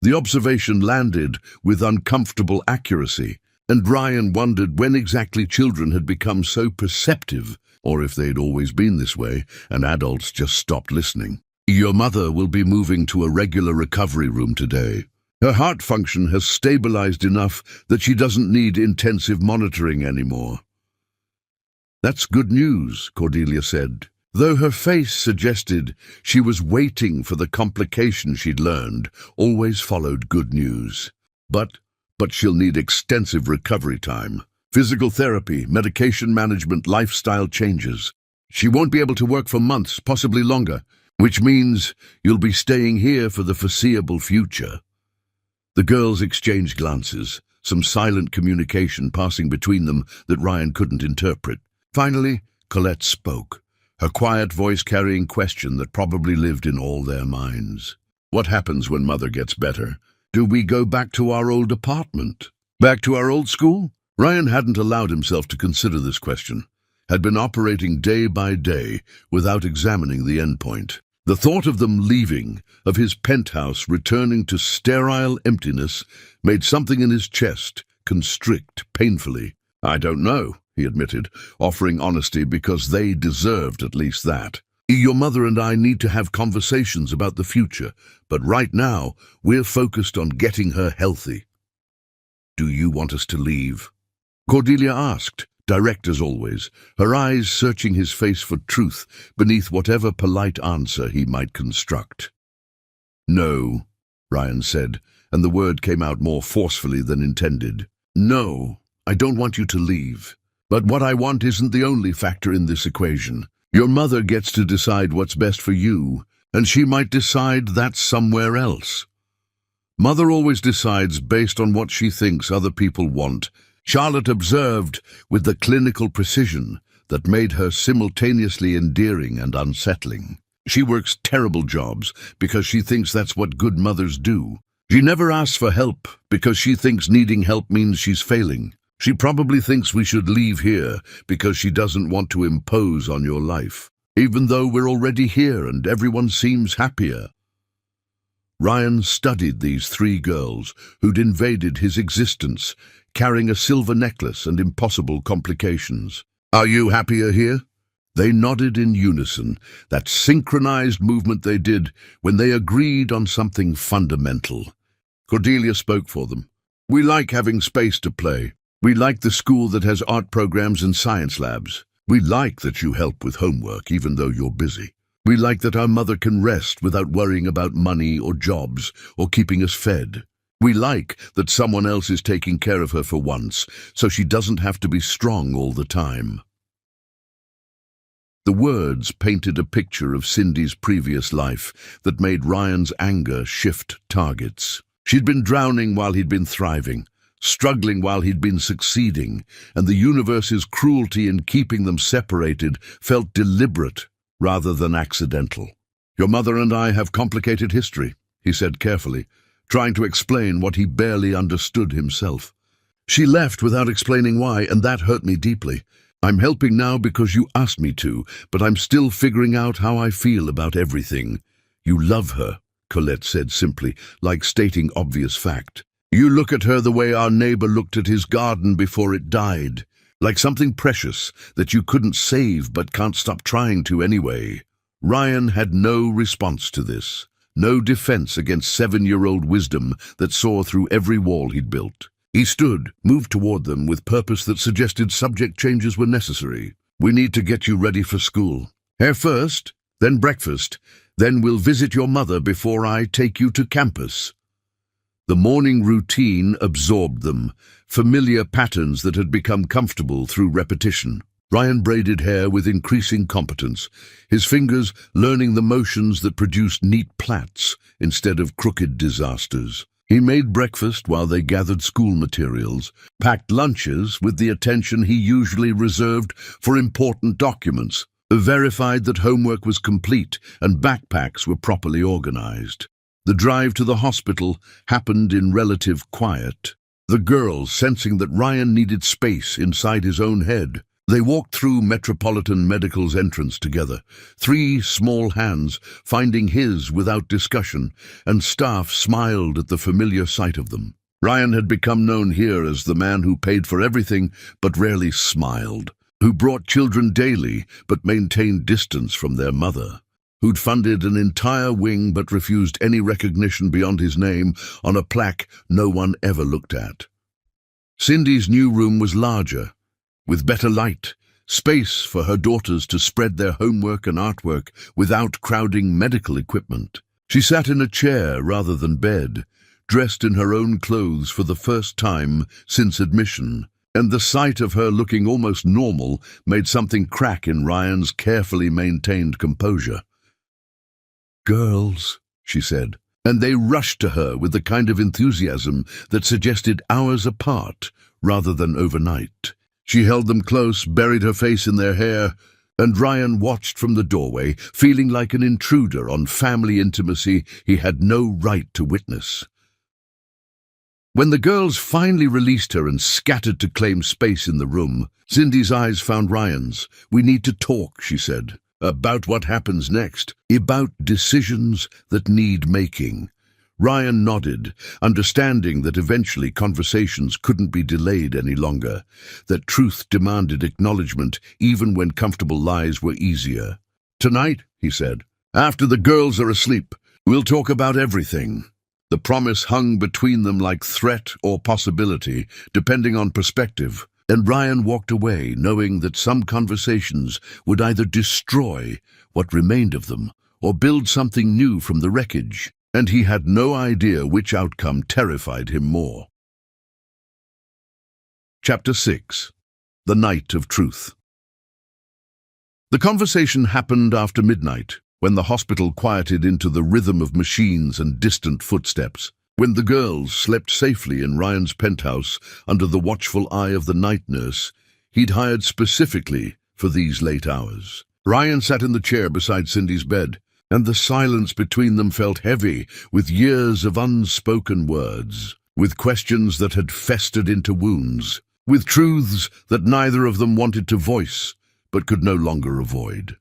The observation landed with uncomfortable accuracy, and Ryan wondered when exactly children had become so perceptive, or if they'd always been this way and adults just stopped listening. "Your mother will be moving to a regular recovery room today. Her heart function has stabilized enough that she doesn't need intensive monitoring anymore. That's good news, Cordelia said, though her face suggested she was waiting for the complication she'd learned always followed good news. But she'll need extensive recovery time. Physical therapy, medication management, lifestyle changes. She won't be able to work for months, possibly longer, which means you'll be staying here for the foreseeable future. The girls exchanged glances, some silent communication passing between them that Ryan couldn't interpret. Finally, Colette spoke, her quiet voice carrying question that probably lived in all their minds. What happens when Mother gets better? Do we go back to our old apartment? Back to our old school? Ryan hadn't allowed himself to consider this question, had been operating day by day without examining the endpoint. The thought of them leaving, of his penthouse returning to sterile emptiness, made something in his chest constrict painfully. I don't know, he admitted, offering honesty because they deserved at least that. Your mother and I need to have conversations about the future, but right now we're focused on getting her healthy. Do you want us to leave? Cordelia asked, direct as always, her eyes searching his face for truth beneath whatever polite answer he might construct. No, Ryan said, and the word came out more forcefully than intended. No, I don't want you to leave. But what I want isn't the only factor in this equation. Your mother gets to decide what's best for you, and she might decide that's somewhere else. Mother always decides based on what she thinks other people want, Charlotte observed with the clinical precision that made her simultaneously endearing and unsettling. She works terrible jobs because she thinks that's what good mothers do. She never asks for help because she thinks needing help means she's failing. She probably thinks we should leave here because she doesn't want to impose on your life, even though we're already here and everyone seems happier. Ryan studied these three girls who'd invaded his existence, carrying a silver necklace and impossible complications. Are you happier here? They nodded in unison, that synchronized movement they did when they agreed on something fundamental. Cordelia spoke for them. We like having space to play. We like the school that has art programs and science labs. We like that you help with homework even though you're busy. We like that our mother can rest without worrying about money or jobs or keeping us fed. We like that someone else is taking care of her for once, so she doesn't have to be strong all the time. The words painted a picture of Cindy's previous life that made Ryan's anger shift targets. She'd been drowning while he'd been thriving, struggling while he'd been succeeding, and the universe's cruelty in keeping them separated felt deliberate rather than accidental. Your mother and I have complicated history, he said carefully, trying to explain what he barely understood himself. She left without explaining why, and that hurt me deeply. I'm helping now because you asked me to, but I'm still figuring out how I feel about everything. You love her, Colette said simply, like stating obvious fact. You look at her the way our neighbor looked at his garden before it died, like something precious that you couldn't save but can't stop trying to anyway. Ryan had no response to this. No defense against 7-year-old wisdom that saw through every wall he'd built. He stood, moved toward them with purpose that suggested subject changes were necessary. We need to get you ready for school. Hair first, then breakfast, then we'll visit your mother before I take you to campus. The morning routine absorbed them, familiar patterns that had become comfortable through repetition. Ryan braided hair with increasing competence, his fingers learning the motions that produced neat plaits instead of crooked disasters. He made breakfast while they gathered school materials, packed lunches with the attention he usually reserved for important documents, verified that homework was complete and backpacks were properly organized. The drive to the hospital happened in relative quiet. The girls, sensing that Ryan needed space inside his own head, they walked through Metropolitan Medical's entrance together, 3 small hands finding his without discussion, and staff smiled at the familiar sight of them. Ryan had become known here as the man who paid for everything but rarely smiled, who brought children daily but maintained distance from their mother, who'd funded an entire wing but refused any recognition beyond his name on a plaque no one ever looked at. Cindy's new room was larger, with better light, space for her daughters to spread their homework and artwork without crowding medical equipment. She sat in a chair rather than bed, dressed in her own clothes for the first time since admission, and the sight of her looking almost normal made something crack in Ryan's carefully maintained composure. "Girls," she said, and they rushed to her with the kind of enthusiasm that suggested hours apart rather than overnight. She held them close, buried her face in their hair, and Ryan watched from the doorway, feeling like an intruder on family intimacy he had no right to witness. When the girls finally released her and scattered to claim space in the room, Cindy's eyes found Ryan's. "We need to talk," she said, "about what happens next, about decisions that need making." Ryan nodded, understanding that eventually conversations couldn't be delayed any longer, that truth demanded acknowledgement even when comfortable lies were easier. "Tonight," he said, "after the girls are asleep, we'll talk about everything." The promise hung between them like threat or possibility, depending on perspective, and Ryan walked away knowing that some conversations would either destroy what remained of them or build something new from the wreckage, and he had no idea which outcome terrified him more. Chapter 6. The Night of Truth. The conversation happened after midnight, when the hospital quieted into the rhythm of machines and distant footsteps, when the girls slept safely in Ryan's penthouse under the watchful eye of the night nurse he'd hired specifically for these late hours. Ryan sat in the chair beside Cindy's bed, and the silence between them felt heavy with years of unspoken words, with questions that had festered into wounds, with truths that neither of them wanted to voice but could no longer avoid.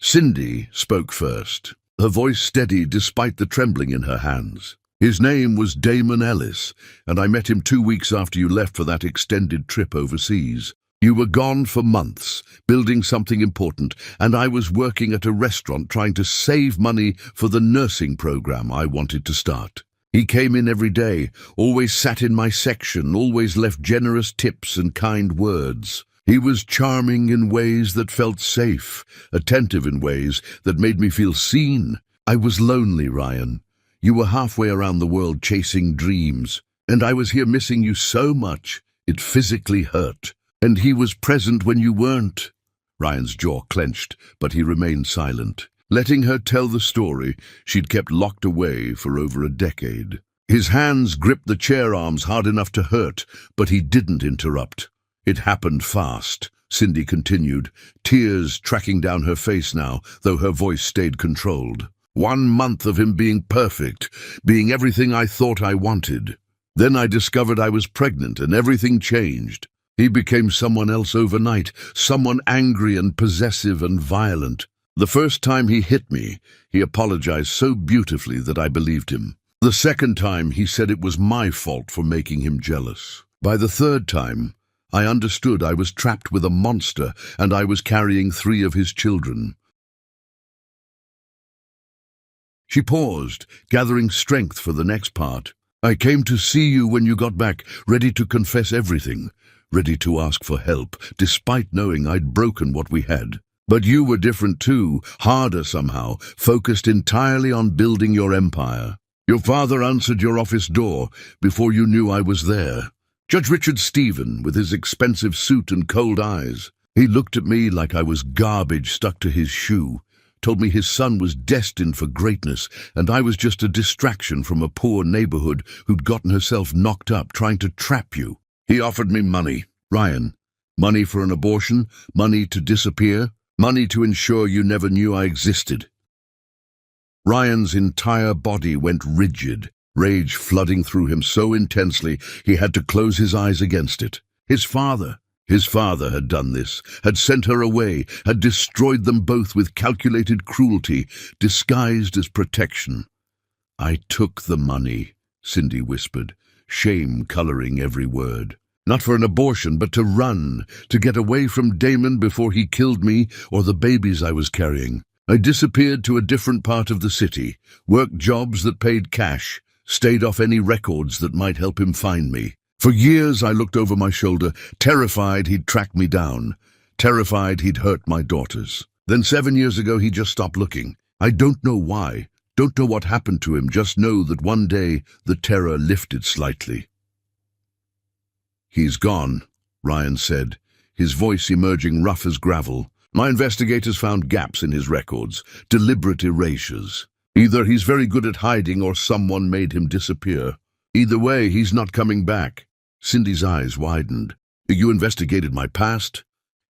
Cindy spoke first, her voice steady despite the trembling in her hands. "His name was Damon Ellis, and I met him 2 weeks after you left for that extended trip overseas. You were gone for months, building something important, and I was working at a restaurant trying to save money for the nursing program I wanted to start. He came in every day, always sat in my section, always left generous tips and kind words. He was charming in ways that felt safe, attentive in ways that made me feel seen. I was lonely, Ryan. You were halfway around the world chasing dreams, and I was here missing you so much it physically hurt. And he was present when you weren't." Ryan's jaw clenched, but he remained silent, letting her tell the story she'd kept locked away for over a decade. His hands gripped the chair arms hard enough to hurt, but he didn't interrupt. "It happened fast," Cindy continued, tears tracking down her face now, though her voice stayed controlled. "1 month of him being perfect, being everything I thought I wanted. Then I discovered I was pregnant and everything changed. He became someone else overnight, someone angry and possessive and violent. The first time he hit me, he apologized so beautifully that I believed him. The second time, he said it was my fault for making him jealous. By the third time, I understood I was trapped with a monster and I was carrying 3 of his children." She paused, gathering strength for the next part. "I came to see you when you got back, ready to confess everything, ready to ask for help, despite knowing I'd broken what we had. But you were different too, harder somehow, focused entirely on building your empire. Your father answered your office door before you knew I was there. Judge Richard Stephen, with his expensive suit and cold eyes. He looked at me like I was garbage stuck to his shoe, told me his son was destined for greatness, and I was just a distraction from a poor neighborhood who'd gotten herself knocked up trying to trap you. He offered me money, Ryan. Money for an abortion, money to disappear, money to ensure you never knew I existed." Ryan's entire body went rigid, rage flooding through him so intensely he had to close his eyes against it. His father had done this, had sent her away, had destroyed them both with calculated cruelty, disguised as protection. "I took the money," Cindy whispered, shame coloring every word. "Not for an abortion, but to run, to get away from Damon before he killed me or the babies I was carrying. I disappeared to a different part of the city, worked jobs that paid cash, stayed off any records that might help him find me. For years I looked over my shoulder, terrified he'd track me down, terrified he'd hurt my daughters. Then 7 years ago he just stopped looking. I don't know why, don't know what happened to him, just know that one day the terror lifted slightly. "He's gone," Ryan said, his voice emerging rough as gravel. "My investigators found gaps in his records, deliberate erasures. Either he's very good at hiding or someone made him disappear. Either way, he's not coming back." Cindy's eyes widened. "You investigated my past?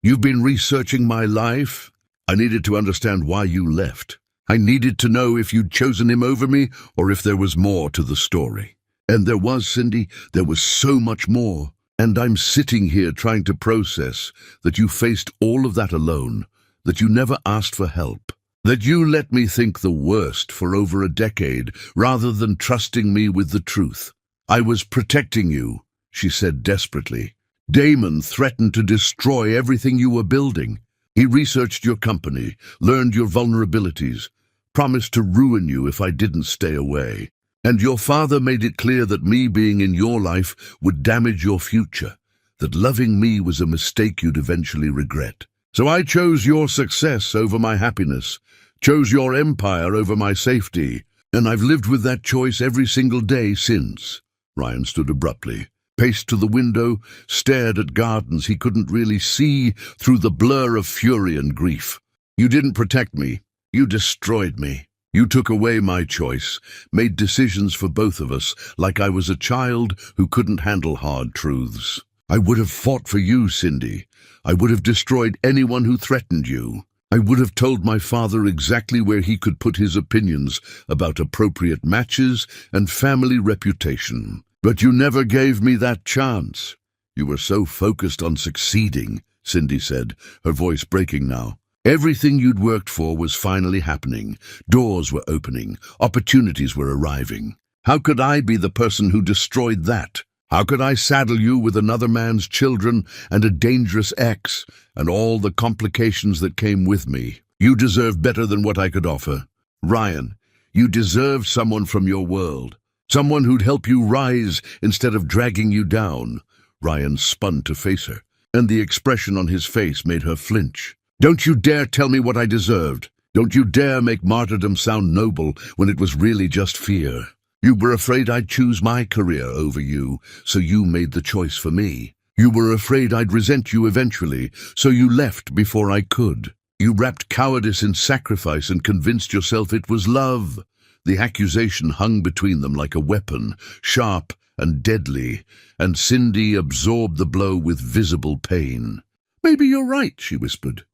You've been researching my life? I needed to understand why you left. I needed to know if you'd chosen him over me or if there was more to the story." And there was, Cindy, there was so much more. And I'm sitting here trying to process that you faced all of that alone, that you never asked for help, that you let me think the worst for over a decade rather than trusting me with the truth. "I was protecting you," she said desperately. "Damon threatened to destroy everything you were building. He researched your company, learned your vulnerabilities, promised to ruin you if I didn't stay away. And your father made it clear that me being in your life would damage your future, that loving me was a mistake you'd eventually regret. So I chose your success over my happiness, chose your empire over my safety, and I've lived with that choice every single day since." Ryan stood abruptly, paced to the window, stared at gardens he couldn't really see through the blur of fury and grief. "You didn't protect me. You destroyed me. You took away my choice, made decisions for both of us like I was a child who couldn't handle hard truths. I would have fought for you, Cindy. I would have destroyed anyone who threatened you. I would have told my father exactly where he could put his opinions about appropriate matches and family reputation. But you never gave me that chance. You were so focused on succeeding," Cindy said, her voice breaking now. "Everything you'd worked for was finally happening. Doors were opening. Opportunities were arriving. How could I be the person who destroyed that? How could I saddle you with another man's children and a dangerous ex and all the complications that came with me? You deserve better than what I could offer. Ryan, you deserve someone from your world. Someone who'd help you rise instead of dragging you down." Ryan spun to face her, and the expression on his face made her flinch. "Don't you dare tell me what I deserved. Don't you dare make martyrdom sound noble when it was really just fear. You were afraid I'd choose my career over you, so you made the choice for me. You were afraid I'd resent you eventually, so you left before I could. You wrapped cowardice in sacrifice and convinced yourself it was love." The accusation hung between them like a weapon, sharp and deadly, and Cindy absorbed the blow with visible pain. "Maybe you're right," she whispered.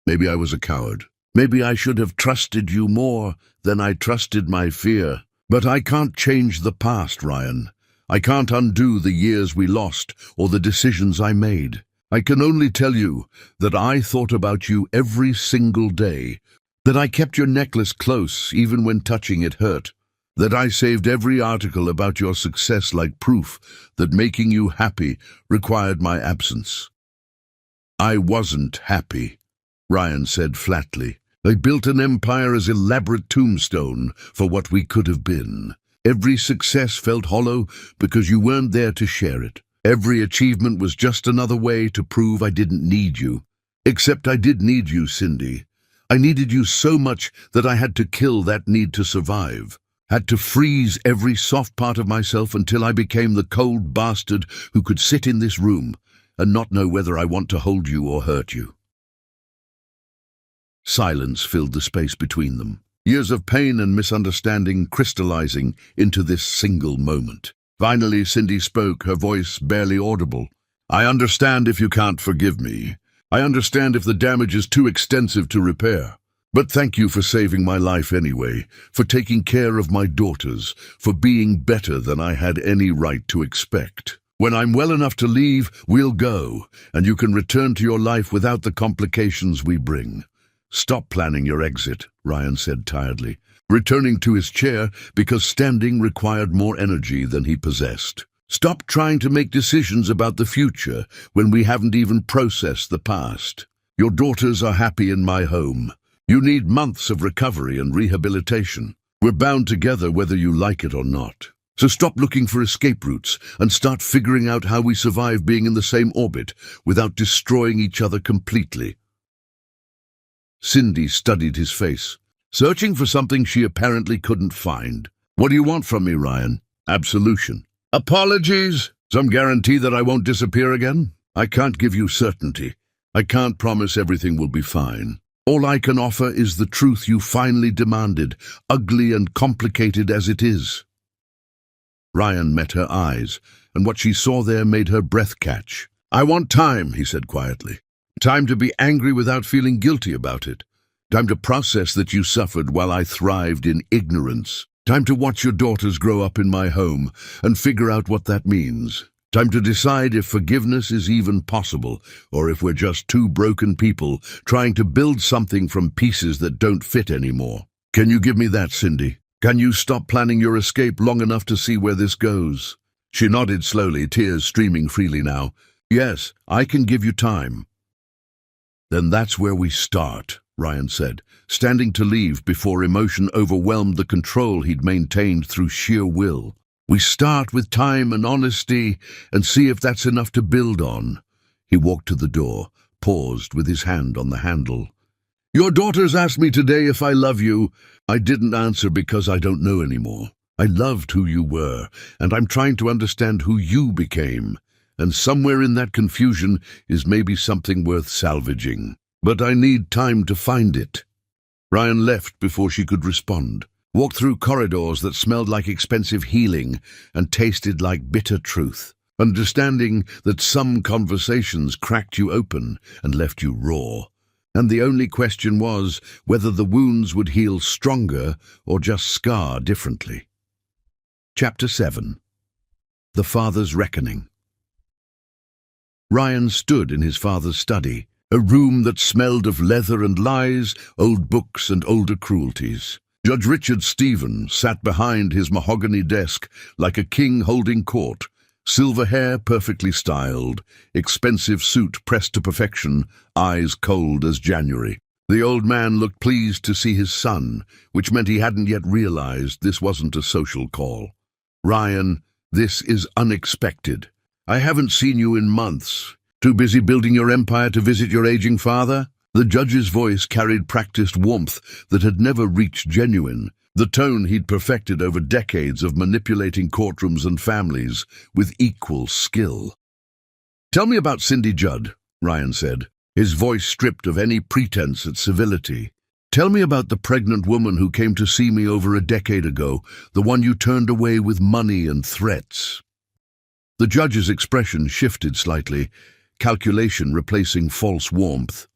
"Maybe I was a coward. Maybe I should have trusted you more than I trusted my fear. But I can't change the past, Ryan. I can't undo the years we lost or the decisions I made. I can only tell you that I thought about you every single day, that I kept your necklace close even when touching it hurt, that I saved every article about your success like proof that making you happy required my absence." "I wasn't happy," Ryan said flatly. "They built an empire as elaborate tombstone for what we could have been. Every success felt hollow because you weren't there to share it. Every achievement was just another way to prove I didn't need you. Except I did need you, Cindy. I needed you so much that I had to kill that need to survive. Had to freeze every soft part of myself until I became the cold bastard who could sit in this room and not know whether I want to hold you or hurt you." Silence filled the space between them. Years of pain and misunderstanding crystallizing into this single moment. Finally, Cindy spoke, her voice barely audible. "I understand if you can't forgive me. I understand if the damage is too extensive to repair. But thank you for saving my life anyway, for taking care of my daughters, for being better than I had any right to expect. When I'm well enough to leave, we'll go, and you can return to your life without the complications we bring." "Stop planning your exit," Ryan said tiredly, returning to his chair because standing required more energy than he possessed. "Stop trying to make decisions about the future when we haven't even processed the past. Your daughters are happy in my home. You need months of recovery and rehabilitation. We're bound together whether you like it or not. So stop looking for escape routes and start figuring out how we survive being in the same orbit without destroying each other completely." Cindy studied his face, searching for something she apparently couldn't find. "What do you want from me, Ryan?" "Absolution." "Apologies? Some guarantee that I won't disappear again?" "I can't give you certainty. I can't promise everything will be fine. All I can offer is the truth you finally demanded, ugly and complicated as it is." Ryan met her eyes, and what she saw there made her breath catch. "I want time," he said quietly. "Time to be angry without feeling guilty about it. Time to process that you suffered while I thrived in ignorance. Time to watch your daughters grow up in my home and figure out what that means. Time to decide if forgiveness is even possible, or if we're just two broken people trying to build something from pieces that don't fit anymore. Can you give me that, Cindy? Can you stop planning your escape long enough to see where this goes?" She nodded slowly, tears streaming freely now. "Yes, I can give you time." "Then that's where we start," Ryan said, standing to leave before emotion overwhelmed the control he'd maintained through sheer will. "We start with time and honesty and see if that's enough to build on." He walked to the door, paused with his hand on the handle. "Your daughters asked me today if I love you. I didn't answer because I don't know anymore. I loved who you were, and I'm trying to understand who you became. And somewhere in that confusion is maybe something worth salvaging. But I need time to find it." Ryan left before she could respond, walked through corridors that smelled like expensive healing and tasted like bitter truth, understanding that some conversations cracked you open and left you raw. And the only question was whether the wounds would heal stronger or just scar differently. Chapter 7. The Father's Reckoning. Ryan stood in his father's study, a room that smelled of leather and lies, old books and older cruelties. Judge Richard Stephen sat behind his mahogany desk like a king holding court, silver hair perfectly styled, expensive suit pressed to perfection, eyes cold as January. The old man looked pleased to see his son, which meant he hadn't yet realized this wasn't a social call. "Ryan, this is unexpected. I haven't seen you in months. Too busy building your empire to visit your aging father?" The judge's voice carried practiced warmth that had never reached genuine, the tone he'd perfected over decades of manipulating courtrooms and families with equal skill. "Tell me about Cindy Judd," Ryan said, his voice stripped of any pretense at civility. "Tell me about the pregnant woman who came to see me over a decade ago, the one you turned away with money and threats." The judge's expression shifted slightly, calculation replacing false warmth.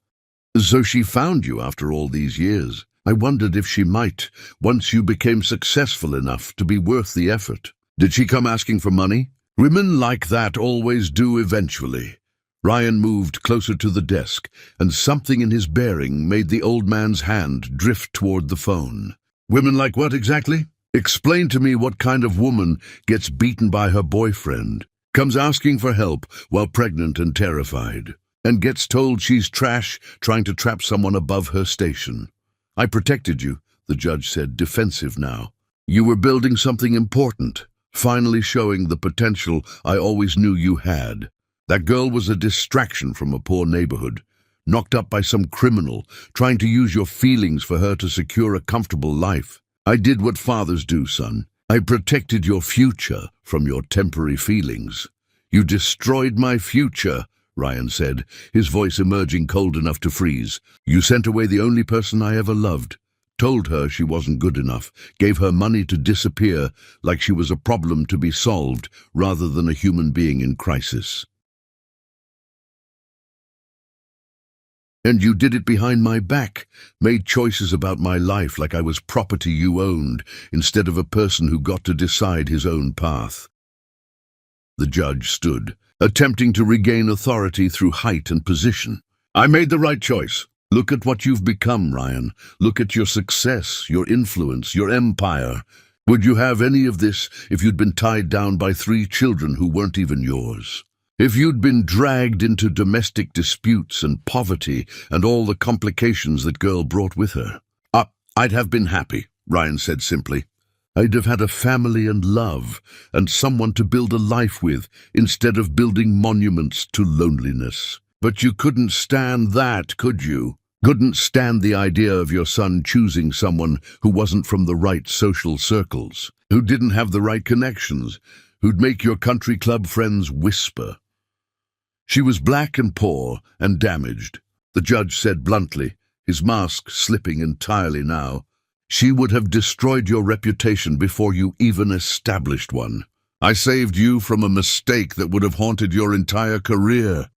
"So she found you after all these years. I wondered if she might, once you became successful enough to be worth the effort. Did she come asking for money?" "Women like that always do eventually." Ryan moved closer to the desk, and something in his bearing made the old man's hand drift toward the phone. "Women like what exactly? Explain to me what kind of woman gets beaten by her boyfriend, comes asking for help while pregnant and terrified, and gets told she's trash trying to trap someone above her station." "I protected you," the judge said, defensive now. "You were building something important, finally showing the potential I always knew you had. That girl was a distraction from a poor neighborhood, knocked up by some criminal, trying to use your feelings for her to secure a comfortable life. I did what fathers do, son. I protected your future from your temporary feelings." "You destroyed my future," Ryan said, his voice emerging cold enough to freeze. "You sent away the only person I ever loved, told her she wasn't good enough, gave her money to disappear like she was a problem to be solved rather than a human being in crisis. And you did it behind my back, made choices about my life like I was property you owned, instead of a person who got to decide his own path." The judge stood, attempting to regain authority through height and position. "I made the right choice. Look at what you've become, Ryan. Look at your success, your influence, your empire. Would you have any of this if you'd been tied down by 3 children who weren't even yours? If you'd been dragged into domestic disputes and poverty and all the complications that girl brought with her, I'd have been happy, Ryan said simply. I'd have had a family and love and someone to build a life with instead of building monuments to loneliness. But you couldn't stand that, could you? Couldn't stand the idea of your son choosing someone who wasn't from the right social circles, who didn't have the right connections, who'd make your country club friends whisper. She was black and poor and damaged, the judge said bluntly, his mask slipping entirely now. She would have destroyed your reputation before you even established one. I saved you from a mistake that would have haunted your entire career.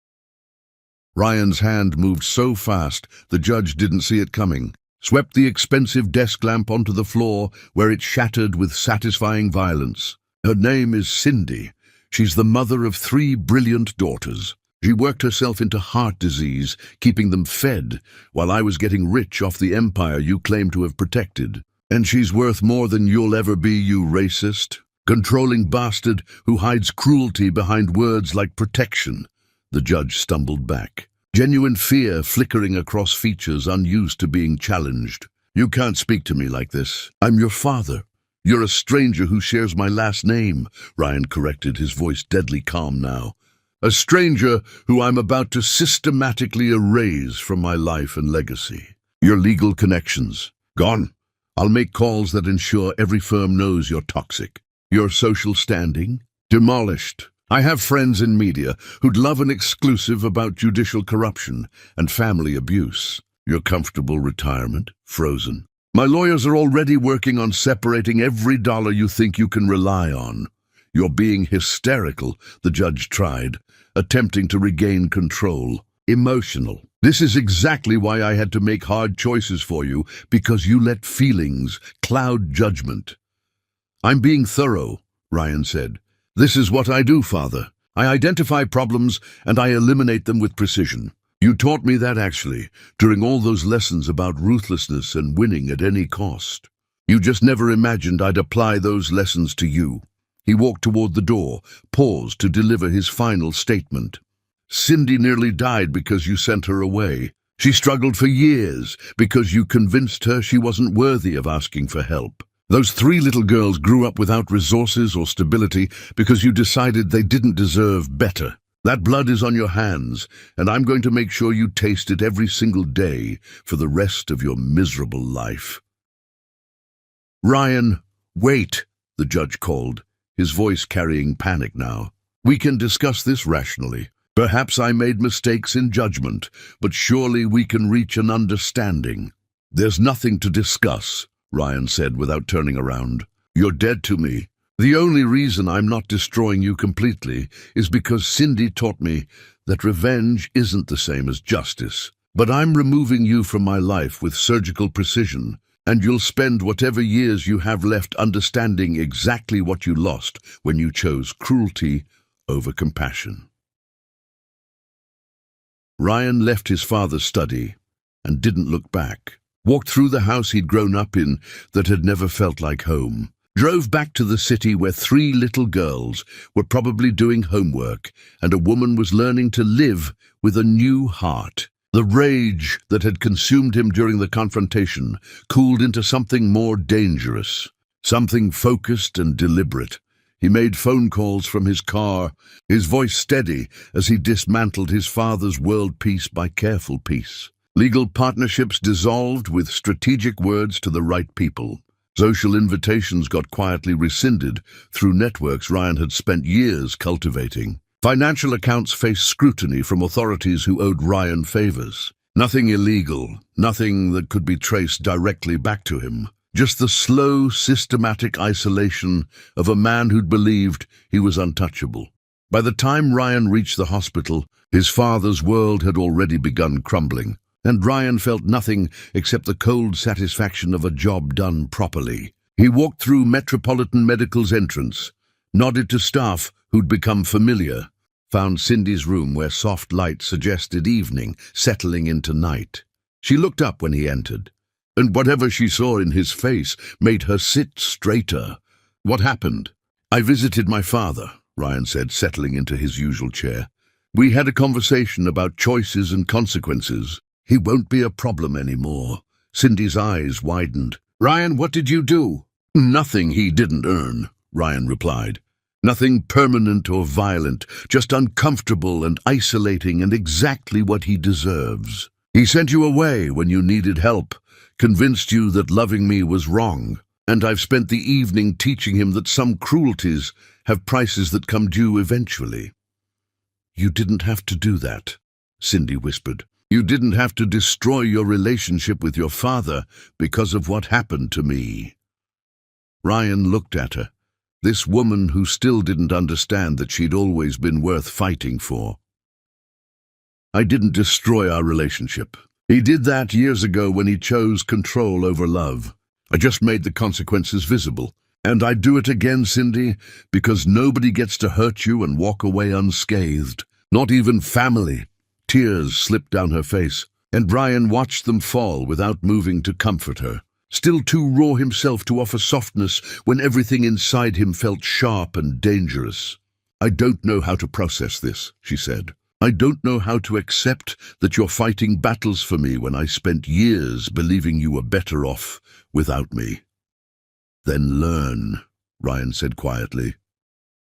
Ryan's hand moved so fast the judge didn't see it coming, swept the expensive desk lamp onto the floor where it shattered with satisfying violence. Her name is Cindy. She's the mother of 3 brilliant daughters. She worked herself into heart disease, keeping them fed, while I was getting rich off the empire you claim to have protected. And she's worth more than you'll ever be, you racist, controlling bastard who hides cruelty behind words like protection. The judge stumbled back, genuine fear flickering across features unused to being challenged. You can't speak to me like this. I'm your father. You're a stranger who shares my last name, Ryan corrected, his voice deadly calm now. A stranger who I'm about to systematically erase from my life and legacy. Your legal connections, gone. I'll make calls that ensure every firm knows you're toxic. Your social standing, demolished. I have friends in media who'd love an exclusive about judicial corruption and family abuse. Your comfortable retirement, frozen. My lawyers are already working on separating every dollar you think you can rely on. You're being hysterical, the judge tried, attempting to regain control. Emotional. This is exactly why I had to make hard choices for you, because you let feelings cloud judgment. I'm being thorough, Ryan said. This is what I do, Father. I identify problems and I eliminate them with precision. You taught me that, actually, during all those lessons about ruthlessness and winning at any cost. You just never imagined I'd apply those lessons to you. He walked toward the door, paused to deliver his final statement. Cindy nearly died because you sent her away. She struggled for years because you convinced her she wasn't worthy of asking for help. Those 3 little girls grew up without resources or stability because you decided they didn't deserve better. That blood is on your hands, and I'm going to make sure you taste it every single day for the rest of your miserable life. Ryan, wait, the judge called, his voice carrying panic now. We can discuss this rationally. Perhaps I made mistakes in judgment, but surely we can reach an understanding. There's nothing to discuss, Ryan said without turning around. You're dead to me. The only reason I'm not destroying you completely is because Cindy taught me that revenge isn't the same as justice. But I'm removing you from my life with surgical precision, and you'll spend whatever years you have left understanding exactly what you lost when you chose cruelty over compassion. Ryan left his father's study and didn't look back. Walked through the house he'd grown up in that had never felt like home. Drove back to the city where 3 little girls were probably doing homework and a woman was learning to live with a new heart. The rage that had consumed him during the confrontation cooled into something more dangerous, something focused and deliberate. He made phone calls from his car, his voice steady as he dismantled his father's world piece by careful piece. Legal partnerships dissolved with strategic words to the right people. Social invitations got quietly rescinded through networks Ryan had spent years cultivating. Financial accounts faced scrutiny from authorities who owed Ryan favors. Nothing illegal, nothing that could be traced directly back to him. Just the slow, systematic isolation of a man who'd believed he was untouchable. By the time Ryan reached the hospital, his father's world had already begun crumbling. And Ryan felt nothing except the cold satisfaction of a job done properly. He walked through Metropolitan Medical's entrance, nodded to staff who'd become familiar, found Cindy's room where soft light suggested evening, settling into night. She looked up when he entered, and whatever she saw in his face made her sit straighter. What happened? I visited my father, Ryan said, settling into his usual chair. "We had a conversation about choices and consequences. He won't be a problem anymore." Cindy's eyes widened. "Ryan, what did you do?" "Nothing he didn't earn," Ryan replied. "Nothing permanent or violent, just uncomfortable and isolating and exactly what he deserves. He sent you away when you needed help, convinced you that loving me was wrong, and I've spent the evening teaching him that some cruelties have prices that come due eventually." "You didn't have to do that," Cindy whispered. "You didn't have to destroy your relationship with your father because of what happened to me." Ryan looked at her, this woman who still didn't understand that she'd always been worth fighting for. "I didn't destroy our relationship. He did that years ago when he chose control over love. I just made the consequences visible. And I'd do it again, Cindy, because nobody gets to hurt you and walk away unscathed. Not even family." Tears slipped down her face, and Ryan watched them fall without moving to comfort her, still too raw himself to offer softness when everything inside him felt sharp and dangerous. "I don't know how to process this," she said. "I don't know how to accept that you're fighting battles for me when I spent years believing you were better off without me." "Then learn," Ryan said quietly.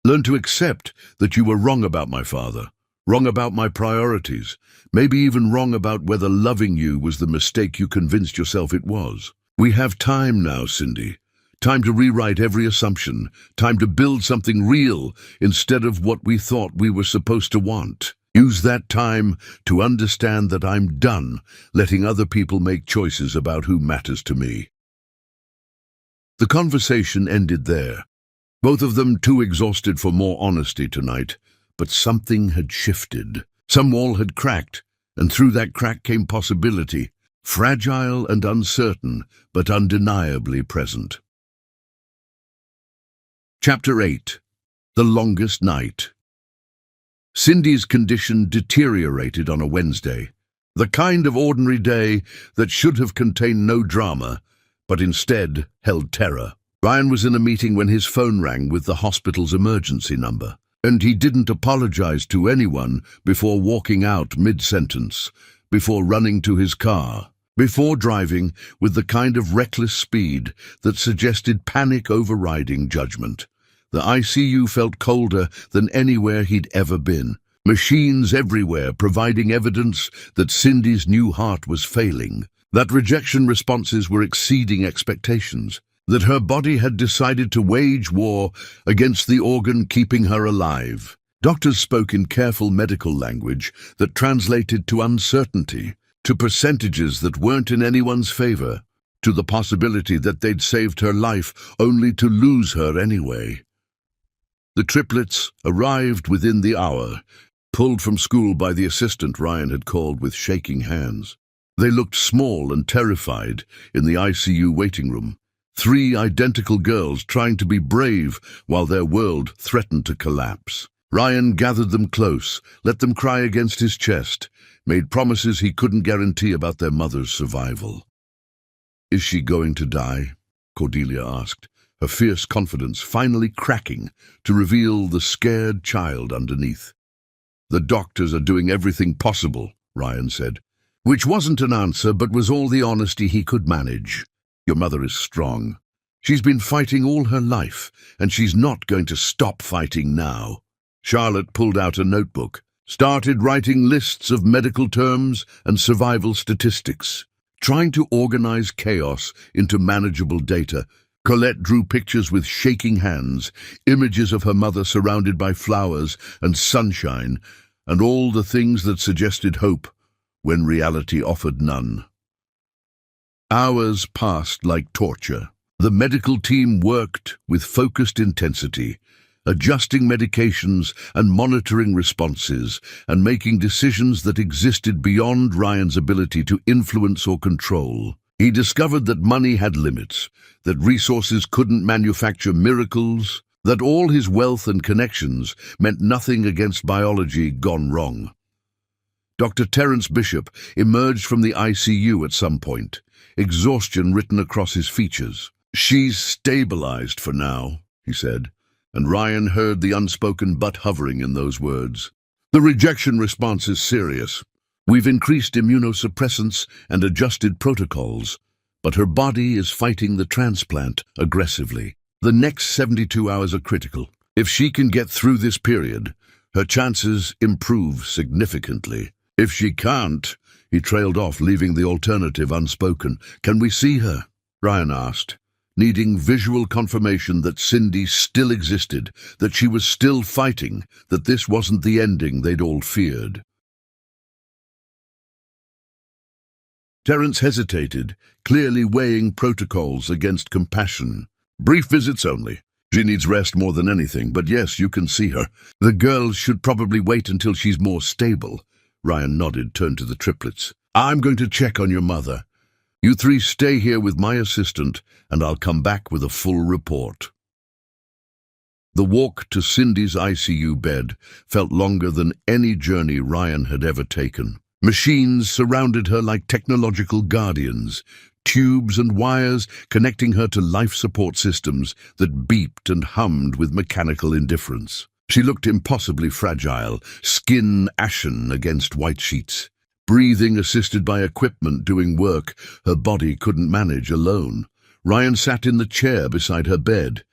"Learn to accept that you were wrong about my father, wrong about my priorities, maybe even wrong about whether loving you was the mistake you convinced yourself it was. We have time now, Cindy. Time to rewrite every assumption, time to build something real instead of what we thought we were supposed to want. Use that time to understand that I'm done letting other people make choices about who matters to me." The conversation ended there, both of them too exhausted for more honesty tonight. But something had shifted. Some wall had cracked, and through that crack came possibility, fragile and uncertain, but undeniably present. Chapter 8. The Longest Night. Cindy's condition deteriorated on a Wednesday, the kind of ordinary day that should have contained no drama, but instead held terror. Ryan was in a meeting when his phone rang with the hospital's emergency number, and he didn't apologize to anyone before walking out mid-sentence, before running to his car, before driving with the kind of reckless speed that suggested panic overriding judgment. The ICU felt colder than anywhere he'd ever been. Machines everywhere providing evidence that Cindy's new heart was failing, that rejection responses were exceeding expectations, that her body had decided to wage war against the organ keeping her alive. Doctors spoke in careful medical language that translated to uncertainty, to percentages that weren't in anyone's favor, to the possibility that they'd saved her life only to lose her anyway. The triplets arrived within the hour, pulled from school by the assistant Ryan had called with shaking hands. They looked small and terrified in the ICU waiting room. 3 identical girls trying to be brave while their world threatened to collapse. Ryan gathered them close, let them cry against his chest, made promises he couldn't guarantee about their mother's survival. "Is she going to die?" Cordelia asked, her fierce confidence finally cracking to reveal the scared child underneath. "The doctors are doing everything possible," Ryan said, which wasn't an answer but was all the honesty he could manage. "Your mother is strong. She's been fighting all her life, and she's not going to stop fighting now." Charlotte pulled out a notebook, started writing lists of medical terms and survival statistics, trying to organize chaos into manageable data. Colette drew pictures with shaking hands, images of her mother surrounded by flowers and sunshine, and all the things that suggested hope when reality offered none. Hours passed like torture. The medical team worked with focused intensity, adjusting medications and monitoring responses, and making decisions that existed beyond Ryan's ability to influence or control. He discovered that money had limits, that resources couldn't manufacture miracles, that all his wealth and connections meant nothing against biology gone wrong. Dr. Terence Bishop emerged from the ICU at some point, exhaustion written across his features. "She's stabilized for now," he said. and Ryan heard the unspoken but hovering in those words. The rejection response is serious. We've increased immunosuppressants and adjusted protocols, but her body is fighting the transplant aggressively. The next 72 hours are critical. If she can get through this period, her chances improve significantly. If she can't, he trailed off, leaving the alternative unspoken. Can we see her? Ryan asked, needing visual confirmation that Cindy still existed, that she was still fighting, that this wasn't the ending they'd all feared. Terence hesitated, clearly weighing protocols against compassion. Brief visits only. She needs rest more than anything, but yes, you can see her. The girls should probably wait until she's more stable. Ryan nodded, turned to the triplets. I'm going to check on your mother. You three stay here with my assistant, and I'll come back with a full report. The walk to Cindy's ICU bed felt longer than any journey Ryan had ever taken. Machines surrounded her like technological guardians, tubes and wires connecting her to life support systems that beeped and hummed with mechanical indifference. She looked impossibly fragile, skin ashen against white sheets. Breathing assisted by equipment doing work her body couldn't manage alone. Ryan sat in the chair beside her bed,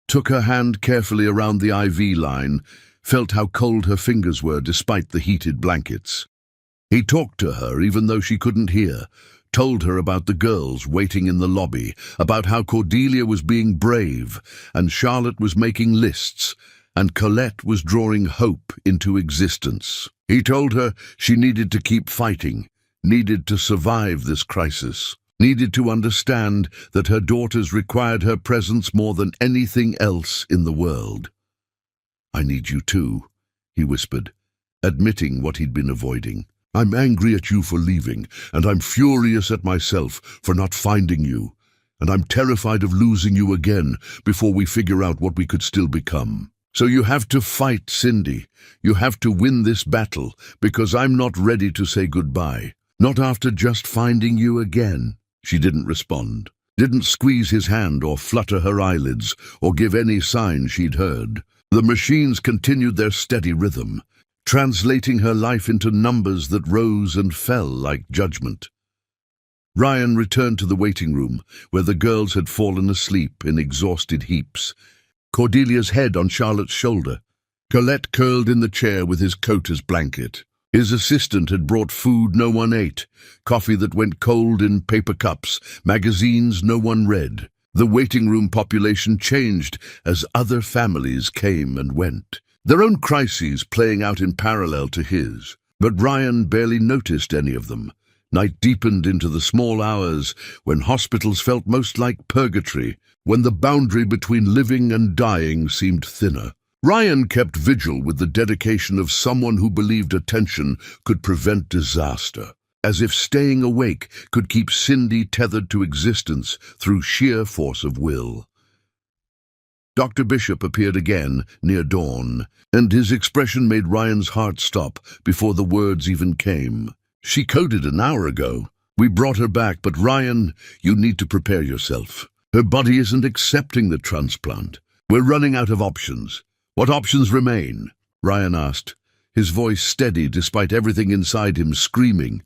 took her hand carefully around the IV line, felt how cold her fingers were despite the heated blankets. He talked to her even though she couldn't hear, told her about the girls waiting in the lobby, about how Cordelia was being brave, and Charlotte was making lists, and Colette was drawing hope into existence. He told her she needed to keep fighting, needed to survive this crisis, needed to understand that her daughters required her presence more than anything else in the world. I need you too, he whispered, admitting what he'd been avoiding. I'm angry at you for leaving, and I'm furious at myself for not finding you, and I'm terrified of losing you again before we figure out what we could still become. So you have to fight, Cindy. You have to win this battle, because I'm not ready to say goodbye. Not after just finding you again. She didn't respond, didn't squeeze his hand or flutter her eyelids or give any sign she'd heard. The machines continued their steady rhythm, translating her life into numbers that rose and fell like judgment. Ryan returned to the waiting room, where the girls had fallen asleep in exhausted heaps. Cordelia's head on Charlotte's shoulder. Colette curled in the chair with his coat as blanket. His assistant had brought food no one ate, coffee that went cold in paper cups, magazines no one read. The waiting room population changed as other families came and went, their own crises playing out in parallel to his. But Ryan barely noticed any of them. Night deepened into the small hours when hospitals felt most like purgatory, when the boundary between living and dying seemed thinner. Ryan kept vigil with the dedication of someone who believed attention could prevent disaster, as if staying awake could keep Cindy tethered to existence through sheer force of will. Dr. Bishop appeared again near dawn, and his expression made Ryan's heart stop before the words even came. She coded an hour ago. We brought her back, but Ryan, you need to prepare yourself. Her body isn't accepting the transplant. We're running out of options. What options remain? Ryan asked, his voice steady despite everything inside him screaming.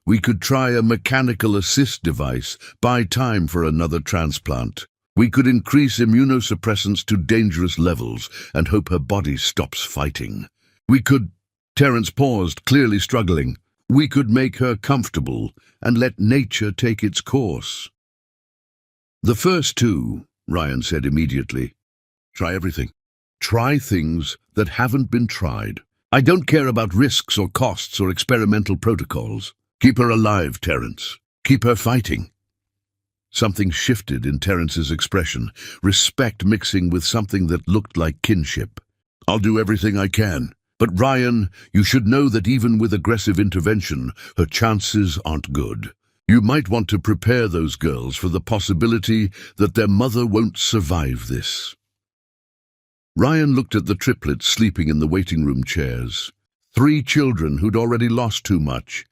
We could try a mechanical assist device, buy time for another transplant. We could increase immunosuppressants to dangerous levels and hope her body stops fighting. We could... Terence paused, clearly struggling. We could make her comfortable and let nature take its course. The first two, Ryan said immediately. Try everything. Try things that haven't been tried. I don't care about risks or costs or experimental protocols. Keep her alive, Terence. Keep her fighting. Something shifted in Terence's expression, respect mixing with something that looked like kinship. I'll do everything I can. But Ryan, you should know that even with aggressive intervention, her chances aren't good. You might want to prepare those girls for the possibility that their mother won't survive this. Ryan looked at the triplets sleeping in the waiting room chairs. 3 children who'd already lost too much,